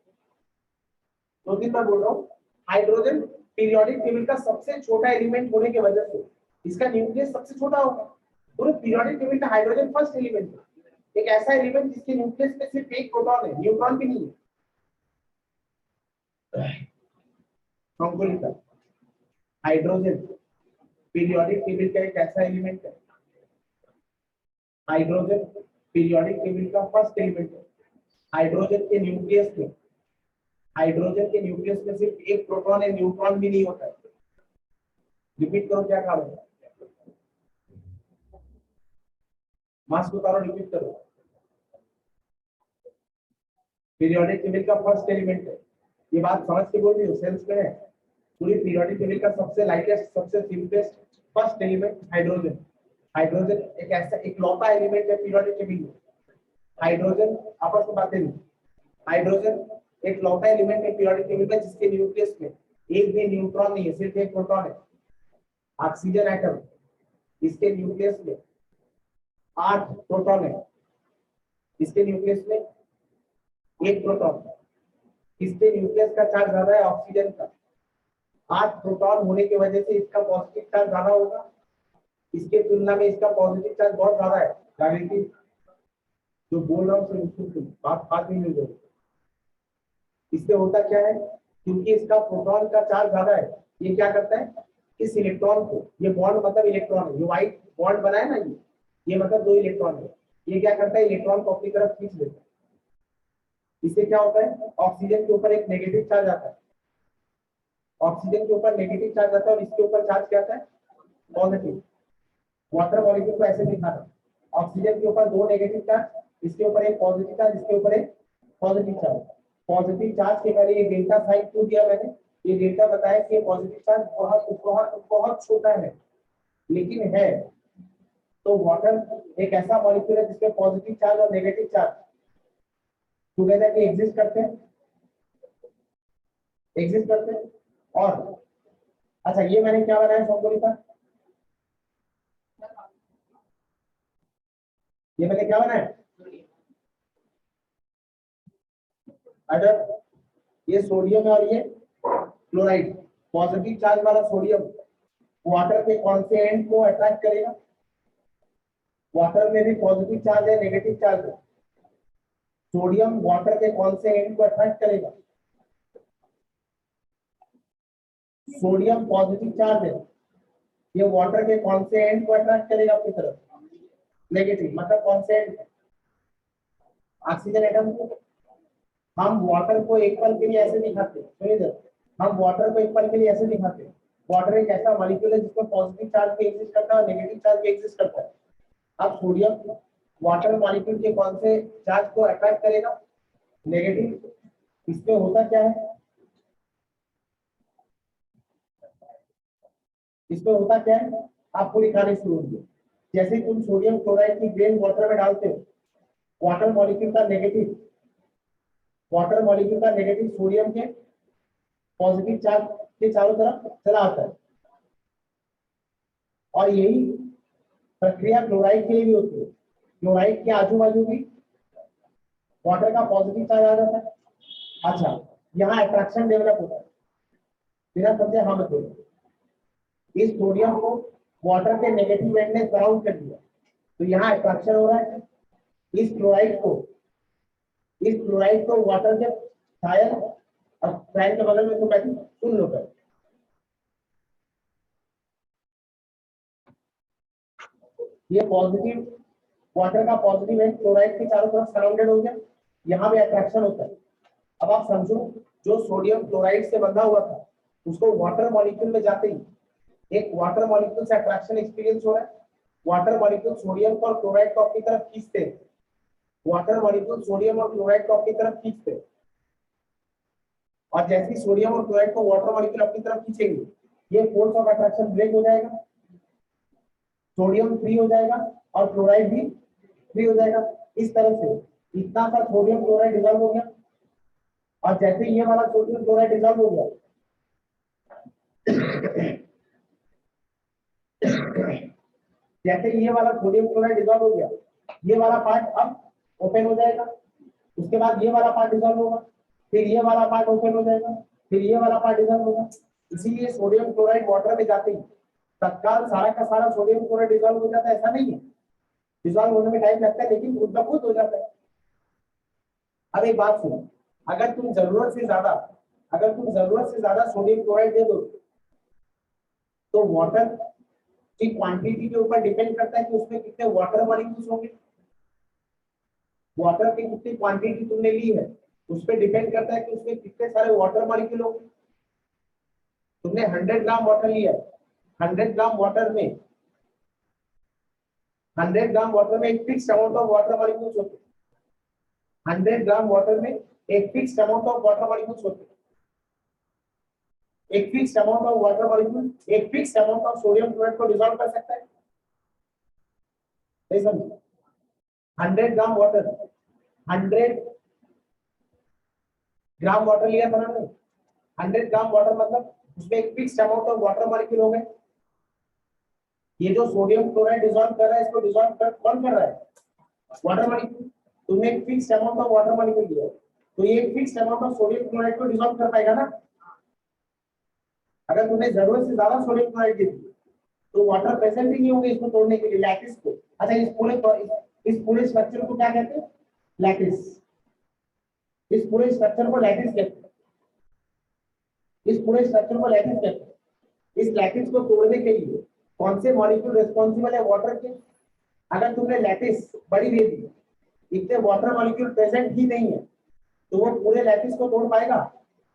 दो तीन बार बोल रहा हूँ, हाइड्रोजन पीरियोडिक टेबल का सबसे छोटा एलिमेंट होने की वजह से इसका न्यूक्लियस सबसे छोटा होगा। पूरे पीरियोडिक टेबल का हाइड्रोजन फर्स्ट एलिमेंट है, एक ऐसा एलिमेंट जिसके न्यूक्लियस में सिर्फ एक प्रोटॉन है, न्यूट्रॉन भी नहीं है। हमको लिखा हाइड्रोजन पीरियोडिक टेबल का एक ऐसा एलिमेंट है, हाइड्रोजन पीरियोडिक टेबल का फर्स्ट एलिमेंट है। हाइड्रोजन के न्यूक्लियस में, हाइड्रोजन के न्यूक्लियस में सिर्फ एक प्रोटॉन है, न्यूट्रॉन भी नहीं होता है। रिपीट करो क्या काम है, मास्क उतारो, रिपीट करो। पीरियोडिक टेबल का फर्स्ट एलिमेंट है, ये बात समझ के बोल रही हो, सेंस में है। पूरी पीरियोडिक टेबल का सबसे लाइटेस्ट सबसे simplest first element hydrogen. Hydrogen एक ऐसा इकलौता एलिमेंट है पीरियोडिक टेबल में, हाइड्रोजन आपस में बातें नहीं, हाइड्रोजन एक लौता एलिमेंट है पीरियोडिक टेबल में जिसके न्यूक्लियस में एक भी न्यूट्रॉन नहीं है, सिर्फ एक प्रोटॉन है। ऑक्सीजन एटम, इसके न्यूक्लियस में 8 प्रोटॉन है, इसके न्यूक्लियस में एक प्रोटॉन, इसके न्यूक्लियस का चार्ज ज्यादा है ऑक्सीजन का। 8 प्रोटॉन होने की वजह से इसका पॉजिटिव चार्ज ज्यादा होगा, इसके तुलना में इसका पॉजिटिव चार्ज बहुत ज्यादा है। डायरेक्टली जो बोल रहा हूँ बात नहीं मिल रही। इससे होता क्या है, क्योंकि इसका प्रोटॉन का चार्ज ज्यादा है, ये क्या करता है, इस इलेक्ट्रॉन को, ये बॉन्ड मतलब इलेक्ट्रॉन है, ये व्हाइट बॉन्ड बना है ना, ये मतलब 2 इलेक्ट्रॉन है, ये क्या करता है, इलेक्ट्रॉन को अपनी तरफ खींच लेता है। इससे क्या होता है, ऑक्सीजन के ऊपर एक नेगेटिव चार्ज आता है, ऑक्सीजन के ऊपर नेगेटिव चार्ज आता है और इसके ऊपर चार्ज क्या आता है, पॉजिटिव। वाटर मॉलिक्यूल को ऐसे दिखाना, ऑक्सीजन के ऊपर 2 नेगेटिव चार्ज, इसके ऊपर एक पॉजिटिव चार्ज, इसके ऊपर एक पॉजिटिव चार्ज। पॉजिटिव चार्ज के पहले ये डेल्टा साइन क्यों दिया मैंने, ये डेल्टा बताया कि पॉजिटिव चार्ज बहुत बहुत बहुत छोटा है, लेकिन है। तो वाटर एक ऐसा मॉलिक्यूल है जिसमें पॉजिटिव चार्ज और नेगेटिव चार्ज टुगेदर एग्जिस्ट करते हैं, एग्जिस्ट करते हैं। और अच्छा, ये मैंने क्या बनाया समकोलिका, ये मैंने क्या बनाया, अगर ये सोडियम है और ये क्लोराइड, पॉजिटिव चार्ज वाला सोडियम वाटर के कौन से एंड को अट्रैक्ट करेगा, वाटर में भी पॉजिटिव चार्ज है नेगेटिव चार्ज है, सोडियम वाटर के कौन से एंड को अट्रैक्ट करेगा, सोडियम पॉजिटिव चार्ज है, ये वाटर के कौन से एंड को अट्रैक्ट करेगा अपनी तरफ, नेगेटिव, मतलब कौन से एंड, ऑक्सीजन एटम को। हम वाटर को एक पल के लिए ऐसे दिखाते, सुनिए जरा, हम वाटर को एक पल के लिए ऐसे दिखाते, वाटर एक ऐसा मॉलिक्यूल है जिसमें पॉजिटिव चार्ज भी एग्जिस्ट करता है और नेगेटिव चार्ज भी एग्जिस्ट करता है। अब सोडियम वाटर मॉलिक्यूल के कौन से चार्ज को अट्रैक्ट करेगा, नेगेटिव। इसमें होता क्या है, इसमें होता क्या है, आपको दिखाने शुरू होंगे। जैसे तुम सोडियम क्लोराइड की ग्रेन वाटर में डालते हो, वाटर मॉलिक्यूल का नेगेटिव, वाटर मॉलिक्यूल का नेगेटिव सोडियम के पॉजिटिव चार्ज के चारों तरफ चला आता है, और यही प्रक्रिया क्लोराइड के लिए भी होती है। क्लोराइड के आजू बाजू भी वाटर का पॉजिटिव चार्ज आ जाता है। अच्छा, यहाँ अट्रैक्शन डेवलप होता है, बिना समझे हाँ मत बोलो। इस सोडियम को वाटर के नेगेटिव एंड ने सराउंड कर दिया, तो यहाँ अट्रैक्शन हो रहा है। इस क्लोराइड को, इस क्लोराइड को वाटर के शायद, अब फैन के बगल में तो बैठी सुन लो कर, ये पॉजिटिव वाटर का पॉजिटिव एंड क्लोराइड के चारों तरफ सराउंडेड हो गया, यहाँ भी अट्रैक्शन होता है। अब आप समझो, जो सोडियम क्लोराइड से बंधा हुआ था उसको वाटर मॉलिक्यूल में जाते ही एक वाटर मॉलिक्यूल से अट्रैक्शन एक्सपीरियंस हो रहा है, वाटर मॉलिक्यूल सोडियम और क्लोराइड को अपनी तरफ खींचते हैं, वाटर मॉलिक्यूल सोडियम और क्लोराइड को अपनी तरफ खींचते हैं, और जैसे ही सोडियम और क्लोराइड को वाटर मॉलिक्यूल अपनी तरफ खींचेंगे, ये फोर्स ऑफ अट्रैक्शन ब्रेक हो जाएगा, सोडियम फ्री हो जाएगा और क्लोराइड भी फ्री हो जाएगा। इस तरह से इतना सा सोडियम क्लोराइड डिजॉल्व हो गया, और जैसे ये वाला सोडियम क्लोराइड डिजॉल्व हो गया, जैसे ये वाला सोडियम क्लोराइड डिजॉल्व हो गया, ये वाला पार्ट अब ओपन हो जाएगा, उसके बाद ये वाला पार्ट डिजॉल्व होगा, फिर ये वाला पार्ट ओपन हो जाएगा, फिर ये वाला पार्ट डिजॉल्व होगा। इसीलिए सोडियम क्लोराइड वाटर में जाते ही तत्काल सारा का सारा सोडियम क्लोराइड डिजॉल्व हो जाता है, ऐसा नहीं है। डिजॉल्व होने में टाइम लगता है, लेकिन खुद ब खुद हो जाता है। अब एक बात सुनो, अगर तुम जरूरत से ज्यादा सोडियम क्लोराइड दे दो, तो वाटर की क्वांटिटी के ऊपर डिपेंड करता है कि उसमें कितने वाटर मॉलिक्यूल्स होंगे। वाटर की कितनी क्वांटिटी तुमने ली है उस पर डिपेंड करता है कि उसमें कितने सारे वाटर मॉलिक्यूल होंगे। तुमने 100 ग्राम वाटर लिया है, 100 ग्राम वाटर में 100 ग्राम वाटर में एक fix amount of water molecules होते हैं। 100 ग्राम वाटर में एक fix amount of water molecules होते हैं। एक fix amount of water molecule एक fix amount of sodium chloride को डिसॉल्व कर सकता है। सही समझो, 100 ग्राम वाटर, 100 ग्राम वाटर लिया था ना, 100 ग्राम वाटर मतलब उसमें एक fix amount of water molecule हो गए। ये जो सोडियम क्लोराइड डिसॉल्व कर रहा है, इसको डिसॉल्व कौन कर रहा है? Water molecule. तुमने एक fix amount of water molecule लिया, तो ये एक fix amount of sodium chloride को डिसॉल्व कर पाएगा ना। अगर तुमने जरूरत से ज्यादा सोडियम क्लोराइड दे दी, तो वाटर प्रेजेंट ही नहीं होंगे इसको तोड़ने के लिए, लैटिस को। अच्छा, इस पूरे स्ट्रक्चर को क्या कहते हैं? लैटिस। इस पूरे स्ट्रक्चर को लैटिस कहते हैं। इस पूरे स्ट्रक्चर को लैटिस कहते हैं। इस लैटिस को तोड़ने के लिए कौन से मॉलिक्यूल रिस्पॉन्सिबल है वाटर के? अगर तुमने लैटिस बड़ी दे दी, इतने वाटर मॉलिक्यूल प्रेजेंट ही नहीं है, तो वो पूरे लैटिस को तोड़ पाएगा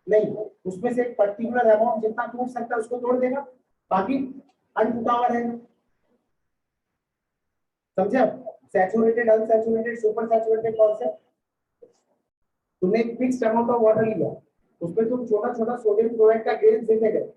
नहीं। उसमें से एक पर्टिकुलर अमाउंट जितना टूट सकता है उसको तोड़ देगा, बाकी अनटूटा हुआ रहेगा। समझे? अब saturated, unsaturated, super saturated concept. तुमने एक फिक्स्ड अमाउंट ऑफ वाटर लिया, उसमें तुम छोटा छोटा सोडियम क्लोराइड का ग्रेन देते गए,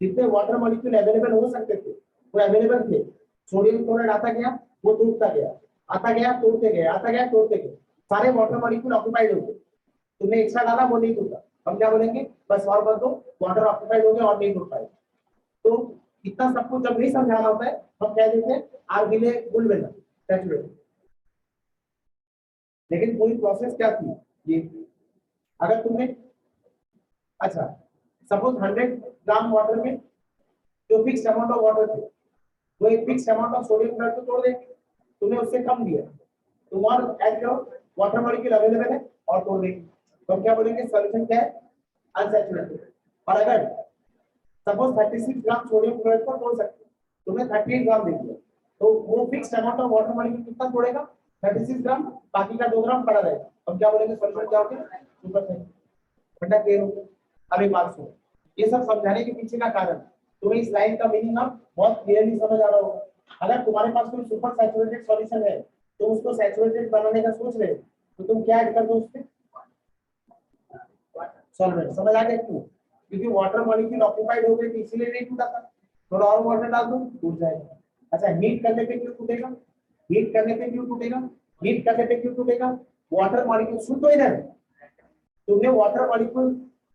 जितने वाटर मॉलिक्यूल अवेलेबल हो सकते थे वो अवेलेबल थे। सोडियम क्लोराइड आता गया, वो टूटता गया, आता गया, तोड़ते गए, आता गया, तोड़ते गए, सारे वाटर मॉलिक्यूल ऑक्यूपाइड हो गए। तुमने एक्स्ट्रा डाला, वो नहीं टूटा। हम क्या बोलेंगे? बस और कर दो, वाटर ऑक्यूपाइड हो गया और नहीं टूट पाएगा। तो इतना सब कुछ जब नहीं समझाना होता है, हम कह देते हैं आर गिले बुलवेला सैचुरेटेड। लेकिन पूरी प्रोसेस क्या थी ये? अगर तुमने, अच्छा सपोज 100 ग्राम वाटर में जो फिक्स अमाउंट ऑफ वाटर थे, वो एक fix amount of sodium chloride को तोड़ देंगे। तुमने उससे कम दिया, तुम और ऐड करो, वाटर मॉलिक्यूल अवेलेबल है और तोड़ देंगे। तो हम क्या बोलेंगे? सॉल्यूशन क्या है? अनसैचुरेटेड। और अगर सपोज 36 ग्राम सोडियम क्लोराइड को तोड़ सकते, तुमने 38 ग्राम दे दिया, तो वो fix amount of water molecule कितना तोड़ेगा? 36 ग्राम, बाकी का 2 ग्राम पड़ा रहेगा। हम क्या बोलेंगे? सॉल्यूशन क्या होगा? Super saturated. क्लियर हो? अब एक बात सुनो, ये सब समझाने के पीछे का कारण, तुम्हें इस लाइन का मीनिंग अब बहुत क्लियरली समझ आ रहा होगा। अगर तुम्हारे पास कोई सुपर सैचुरेटेड सॉल्यूशन है, तुम उसको सैचुरेटेड बनाने का सोच रहे हो, तो तुम क्या ऐड कर दो उसमें? सॉल्वेंट। समझ आ गया क्यों? क्योंकि वाटर मॉलिक्यूल ऑक्यूपाइड हो गए, इसीलिए नहीं टूटा था। थोड़ा और वाटर डाल दो, टूट जाएगा। अच्छा, हीट करने पे क्यों टूटेगा? हीट करने पे क्यों टूटेगा? हीट करने पे क्यों टूटेगा? वाटर मॉलिक्यूल, सुन तो इधर, तुमने वाटर मॉलिक्यूल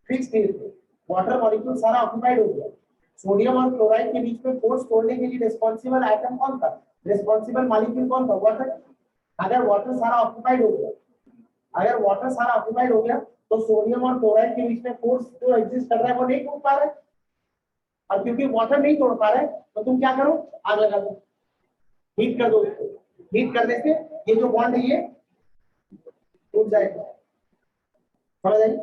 फिक्स किए थे, वाटर मॉलिक्यूल सारा ऑक्यूपाइड हो गया। सोडियम और क्लोराइड के बीच में फोर्स तोड़ने के लिए रिस्पॉन्सिबल आइटम कौन था? रिस्पॉन्सिबल मॉलिक्यूल कौन था? वाटर। अगर वाटर सारा ऑक्यूपाइड हो गया, अगर वाटर सारा ऑक्यूपाइड हो गया, तो सोडियम और क्लोराइड के बीच में फोर्स जो एग्जिस्ट कर रहा है वो नहीं तोड़ पा रहा है। और क्योंकि वाटर नहीं तोड़ पा रहा है, तो तुम क्या करो? आग लगा दो, हीट कर दो उसको। हीट करने से ये जो बॉन्ड है ये टूट जाएगा। समझ आई?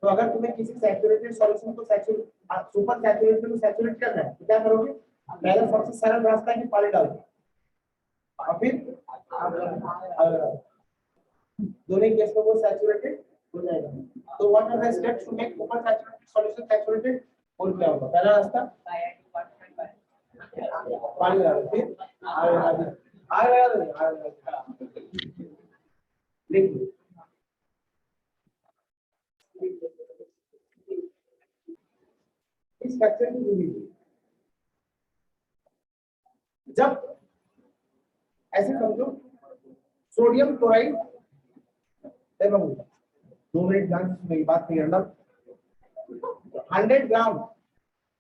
तो अगर तुम्हें किसी सैचुरेटेड सॉल्यूशन को सुपर सैचुरेटेड को सैचुरेट करना है, तो क्या करोगे? पहला सबसे सरल रास्ता है कि पानी डाल दो, और फिर दोनों केस में वो सैचुरेटेड हो जाएगा। तो what are the steps to make super saturated solution saturated? और क्या होगा? पहला रास्ता पानी डालो, फिर देखिए इस स्ट्रक्चर की यूनिट, जब ऐसे समझो सोडियम क्लोराइड 2 मिनट ध्यान से मेरी बात क्लियर ना। 100 ग्राम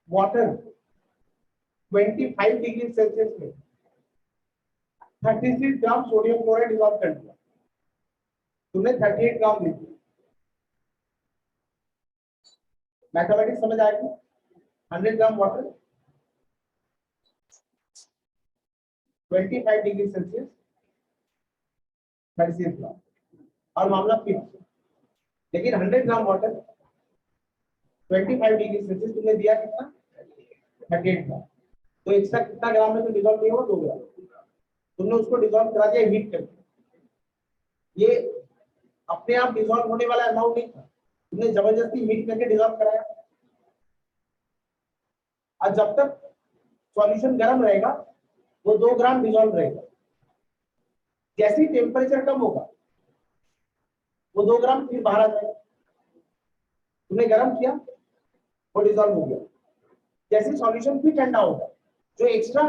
वाटर 25 डिग्री सेल्सियस में 36 ग्राम सोडियम क्लोराइड डिसॉल्व कर दिया, तुमने 38 ग्राम लिख दिया। मैथमेटिक्स समझ आएगी? 100 ग्राम वाटर 25 डिग्री सेल्सियस 36 ग्राम, और मामला फिक्स। लेकिन 100 ग्राम वाटर 25 डिग्री सेल्सियस तुमने दिया कितना? 38 ग्राम। तो एक्स्ट्रा कितना ग्राम में तो डिसॉल्व नहीं हुआ? 2 ग्राम। तुमने उसको डिसॉल्व करा दिया हीट करके। ये अपने आप डिसॉल्व होने वाला अमाउंट नहीं था, तुमने जबरदस्ती हीट करके डिसॉल्व कराया। और जब तक सॉल्यूशन गर्म रहेगा वो 2 ग्राम डिसॉल्व रहेगा। जैसे ही टेम्परेचर कम होगा वो 2 ग्राम फिर बाहर आ जाएगा। तुमने गर्म किया वो डिसॉल्व हो गया। जैसे सॉल्यूशन फिर ठंडा होगा, जो एक्स्ट्रा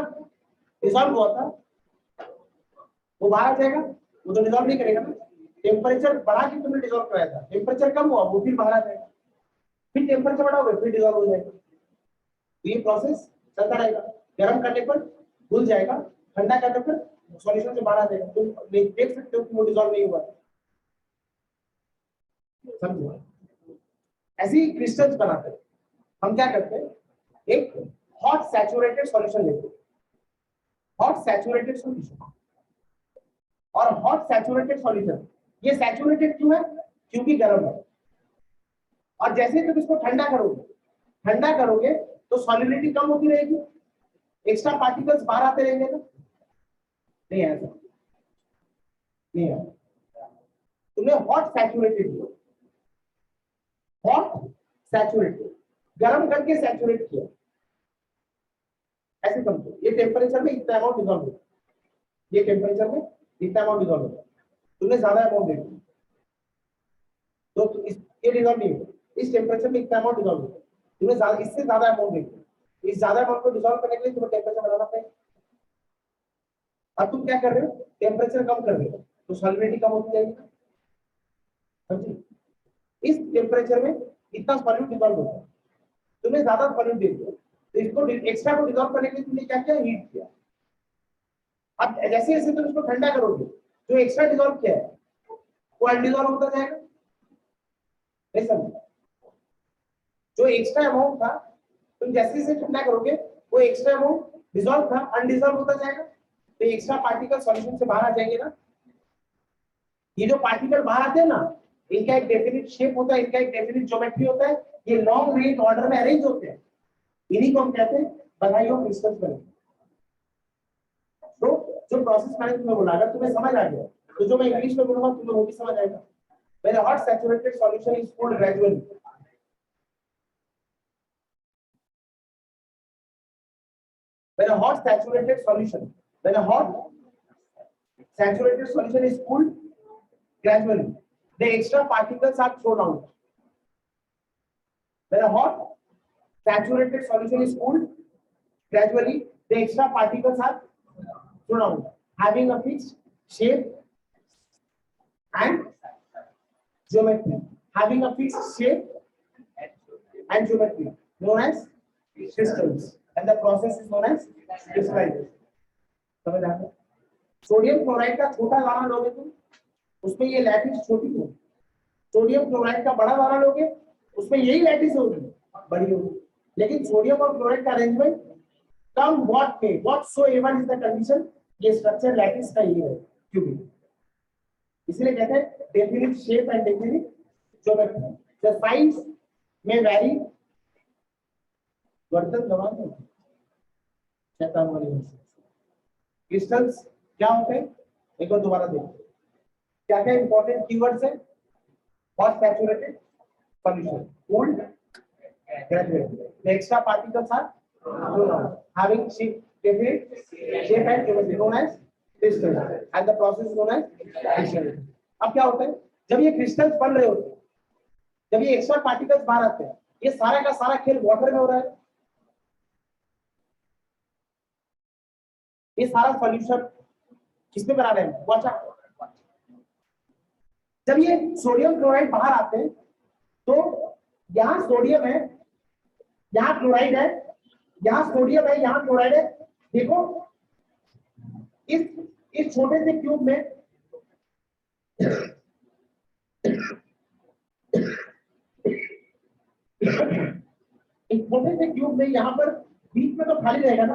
डिसॉल्व हुआ था वो बाहर आ जाएगा। वो तो डिसॉल्व नहीं करेगा ना, टेम्परेचर बढ़ा के तुमने डिसॉल्व कराया था, टेम्परेचर कम हुआ वो फिर बाहर आ जाएगा, फिर टेम्परेचर बढ़ाओगे फिर डिसॉल्व हो जाएगा। तो ये प्रोसेस चलता रहेगा। गर्म करने पर घुल जाएगा, ठंडा करने पर सॉल्यूशन से बाहर आ जाएगा। तुम देख सकते हो कि वो डिसॉल्व नहीं हुआ। समझो? ऐसे ही क्रिस्टल्स बनाते हैं। हम क्या करते हैं, एक हॉट सैचुरेटेड सॉल्यूशन लेते हैं, हॉट सैचुरेटेड सॉल्यूशन। और हॉट सैचुरेटेड सॉल्यूशन ये सैचुरेटेड क्यों है? क्योंकि गर्म है। और जैसे तुम इसको ठंडा करोगे तो सॉलिडिटी कम होती रहेगी, एक्स्ट्रा पार्टिकल्स बाहर आते रहेंगे ना? नहीं ऐसा नहीं है। तुमने हॉट सैचुरेटेड गर्म करके सैचुरेट किया, ऐसे समझो। ये टेम्परेचर में इतना अमाउंट डिसॉल्व होगा, ये टेम्परेचर में इतना अमाउंट डिसॉल्व होगा। तुमने ज्यादा अमाउंट दे दिया तो ये डिसॉल्व नहीं होगा। इस टेम्परेचर में इतना अमाउंट डिसॉल्व होगा, तुमने इससे ज्यादा अमाउंट दे दिया। इस ज्यादा अमाउंट को डिसॉल्व करने के लिए तुम्हें टेम्परेचर बढ़ाना पड़ेगा। अब तुम क्या कर रहे हो, टेम्परेचर कम कर रहे हो तो सॉलिडिटी कम होती जाएगी। समझे? इस टेम्परेचर में इतना सॉल्यूट डिसॉल्व होता है, तुमने ज्यादा सॉल्यूट दे दिया तो इसको एक्स्ट्रा को डिसॉल्व करने के लिए तुमने क्या किया, हीट किया। अब जैसे जैसे तुम इसको ठंडा करोगे जो एक्स्ट्रा डिसॉल्व किया है वो अनडिसॉल्व होता जाएगा। नहीं समझ? जो एक्स्ट्रा अमाउंट था तुम जैसे जैसे ठंडा करोगे वो एक्स्ट्रा अमाउंट डिसॉल्व था अनडिसॉल्व होता जाएगा। तो एक्स्ट्रा पार्टिकल सॉल्यूशन से बाहर आ जाएंगे ना। ये जो पार्टिकल बाहर आते हैं ना, इनका एक डेफिनिट शेप होता है, इनका एक डेफिनिट ज्योमेट्री होता है। ये लॉन्ग रेंज ऑर्डर में अरेंज होते हैं, इन्हीं को हम कहते हैं बधाई ऑफ क्रिस्टल्स बनेंगे। तो जो प्रोसेस मैंने तुम्हें बोला अगर तुम्हें समझ आ गया तो जो मैं इंग्लिश में बोलूंगा तुम्हें वो भी समझ आएगा। When a hot saturated solution is cooled gradually, when a hot saturated solution is cooled gradually, the extra particles are thrown out. When a hot saturated solution is cooled gradually, the extra particles are thrown out, having a fixed shape and geometry. Having a fixed shape and geometry, known as crystals, and the process is known as crystallization. समझ आ गया? Sodium chloride का छोटा दाना लोगे तुम, उसमें ये lattice छोटी होगी। सोडियम क्लोराइड का बड़ा दाना लोगे, उसमें यही लैटिस होगी, बड़ी होगी। लेकिन सोडियम और क्लोराइड का अरेंजमेंट कम व्हाट में व्हाटसोएवर इज द कंडीशन, ये स्ट्रक्चर लैटिस का ही है क्यूबिक। इसलिए कहते हैं definite shape and definite geometry. The size में वैरी, वर्तन दबा दो शैतान वाली भाषा। क्रिस्टल्स क्या होते हैं, एक बार दोबारा देखो क्या क्या इंपॉर्टेंट कीवर्ड्स है। Hot saturated solution, cooled gradually, the extra particles are thrown out, having definite shape and geometry known as crystals, and the process is known as crystallization. अब क्या होता है जब ये क्रिस्टल्स बन रहे होते हैं, जब ये एक्स्ट्रा पार्टिकल्स बाहर आते हैं, ये सारा का सारा खेल वाटर में हो रहा है। ये सारा सॉल्यूशन किसमें बना रहे हैं, वाटर। जब ये सोडियम क्लोराइड बाहर आते हैं तो यहाँ सोडियम है, यहाँ क्लोराइड है, यहाँ सोडियम है, यहाँ क्लोराइड है। देखो इस छोटे से क्यूब में इस छोटे से क्यूब में यहाँ पर बीच में तो खाली रहेगा ना।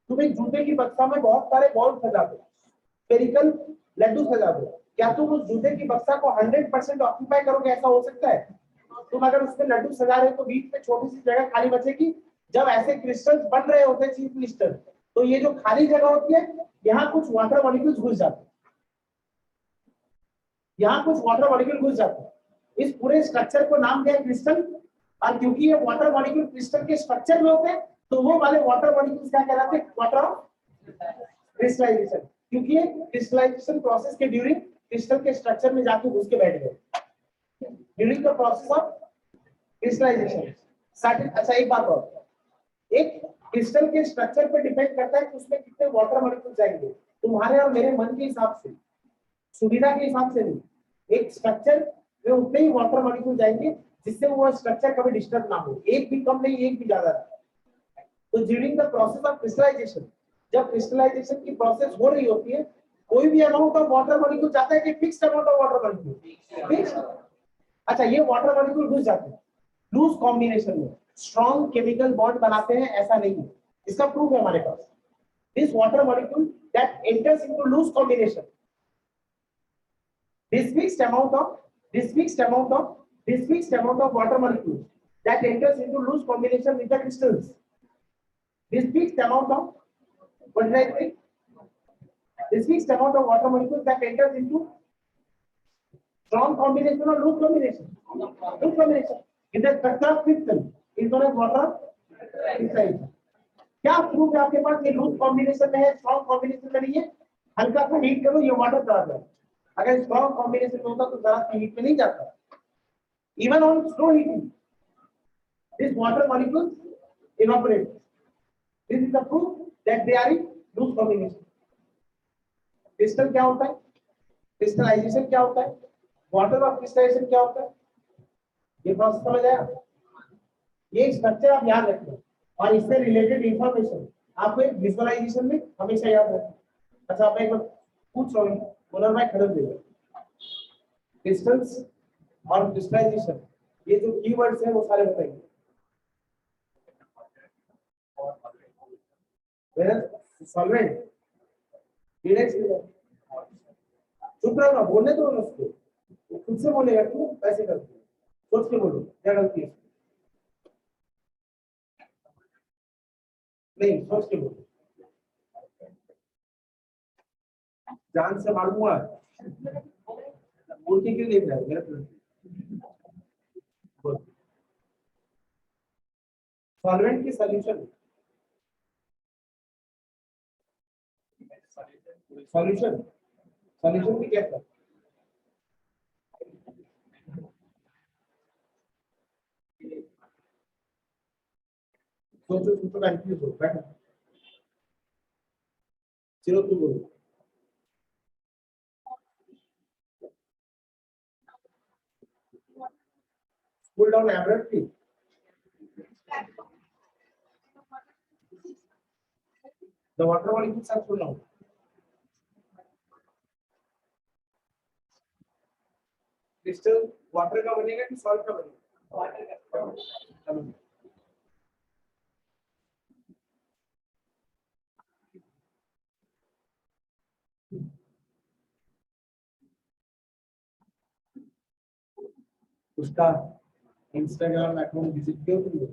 तुम एक जूते की बक्सा में बहुत सारे बॉल सजा दो, स्फेरिकल लड्डू सजा दो, क्या तुम उस जूते की बक्सा को 100% ऑक्यूपाई करोगे? ऐसा हो सकता है? तुम अगर उसमें लड्डू सजा रहे हो तो बीच में छोटी सी जगह खाली बचेगी। जब ऐसे क्रिस्टल्स बन रहे होते हैं चीफ क्रिस्टल, तो ये जो खाली जगह होती है यहाँ कुछ वाटर मॉलिक्यूल्स घुस जाते हैं, यहाँ कुछ वाटर मॉलिक्यूल घुस जाते हैं। इस पूरे स्ट्रक्चर को नाम दिया है क्रिस्टल। और क्योंकि ये वाटर मॉलिक्यूल क्रिस्टल के स्ट्रक्चर में होते हैं तो वो वाले वाटर मॉलिक्यूल्स क्या कहलाते हैं? Water of crystallization. क्योंकि ये क्रिस्टलाइजेशन प्रोसेस के ड्यूरिंग क्रिस्टल के स्ट्रक्चर में जाके घुस के बैठ गए during the process of crystallization. अच्छा एक बात और, एक क्रिस्टल के स्ट्रक्चर पे डिपेंड करता है कि उसमें कितने वाटर मॉलिक्यूल जाएंगे। तुम्हारे और मेरे मन के हिसाब से, सुविधा के हिसाब से नहीं, एक स्ट्रक्चर में उतने ही वाटर मॉलिक्यूल जाएंगे जिससे वो स्ट्रक्चर कभी डिस्टर्ब ना हो, एक भी कम नहीं, एक भी ज्यादा नहीं। तो during the process of crystallization, जब क्रिस्टलाइजेशन की प्रोसेस हो रही होती है, कोई भी अमाउंट ऑफ वाटर मॉलिक्यूल जाता है कि fixed amount of water molecule? Fixed. अच्छा ये वाटर मॉलिक्यूल घुस जाते हैं लूज कॉम्बिनेशन में, स्ट्रॉन्ग केमिकल बॉन्ड बनाते हैं, ऐसा नहीं है। इसका प्रूफ है हमारे पास। This water molecule that enters into loose combination, this fixed amount of water molecules that enters into loose combination with the crystals, this fixed amount of, what did I say? This fixed amount of water molecules that enters into strong combination or loose combination, in the structure of crystal is known as water crystallization. क्या proof है आपके पास? ये loose combination में है, strong combination में नहीं है। हल्का सा हीट करो, ये वाटर चला जाए। अगर स्ट्रॉन्ग कॉम्बिनेशन में होता तो जरा सी हीट में नहीं जाता। Even on slow heating this water molecules evaporate. This is the proof that they are in loose combination. Crystal क्या होता है? क्रिस्टलाइजेशन क्या होता है? वाटर ऑफ क्रिस्टलाइजेशन क्या होता है? ये प्रोसेस समझ आया? ये स्ट्रक्चर आप याद रखना और इससे रिलेटेड इंफॉर्मेशन आपको एक विजुअलाइजेशन में हमेशा याद रखना। अच्छा मैं एक बार पूछ रहा हूँ, बोलर भाई खड़े देगा, क्रिस्टल्स और क्रिस्टलाइजेशन, ये जो कीवर्ड्स हैं वो सारे बताइए। सॉल्वेंट, चुप रहो ना, बोलने दो उसको, वो खुद से बोलेगा। क्यों ऐसे करते हो? सोच के बोलो क्या गलती है। नहीं सोच के बोलो, जान से मारूंगा। बोल के क्यों देख रहा है मेरा? सॉल्वेंट की सॉल्यूशन, सॉल्यूशन सॉल्यूशन की क्या है? सोचो सोचो, कंफ्यूज हो बैठो। चलो तू बोलो। Pull down abruptly, the water molecules are pull down. Crystal water का बनेगा कि सॉल्ट का बनेगा? वाटर का। उसका इंस्टाग्राम अकाउंट विजिट किया तुमने?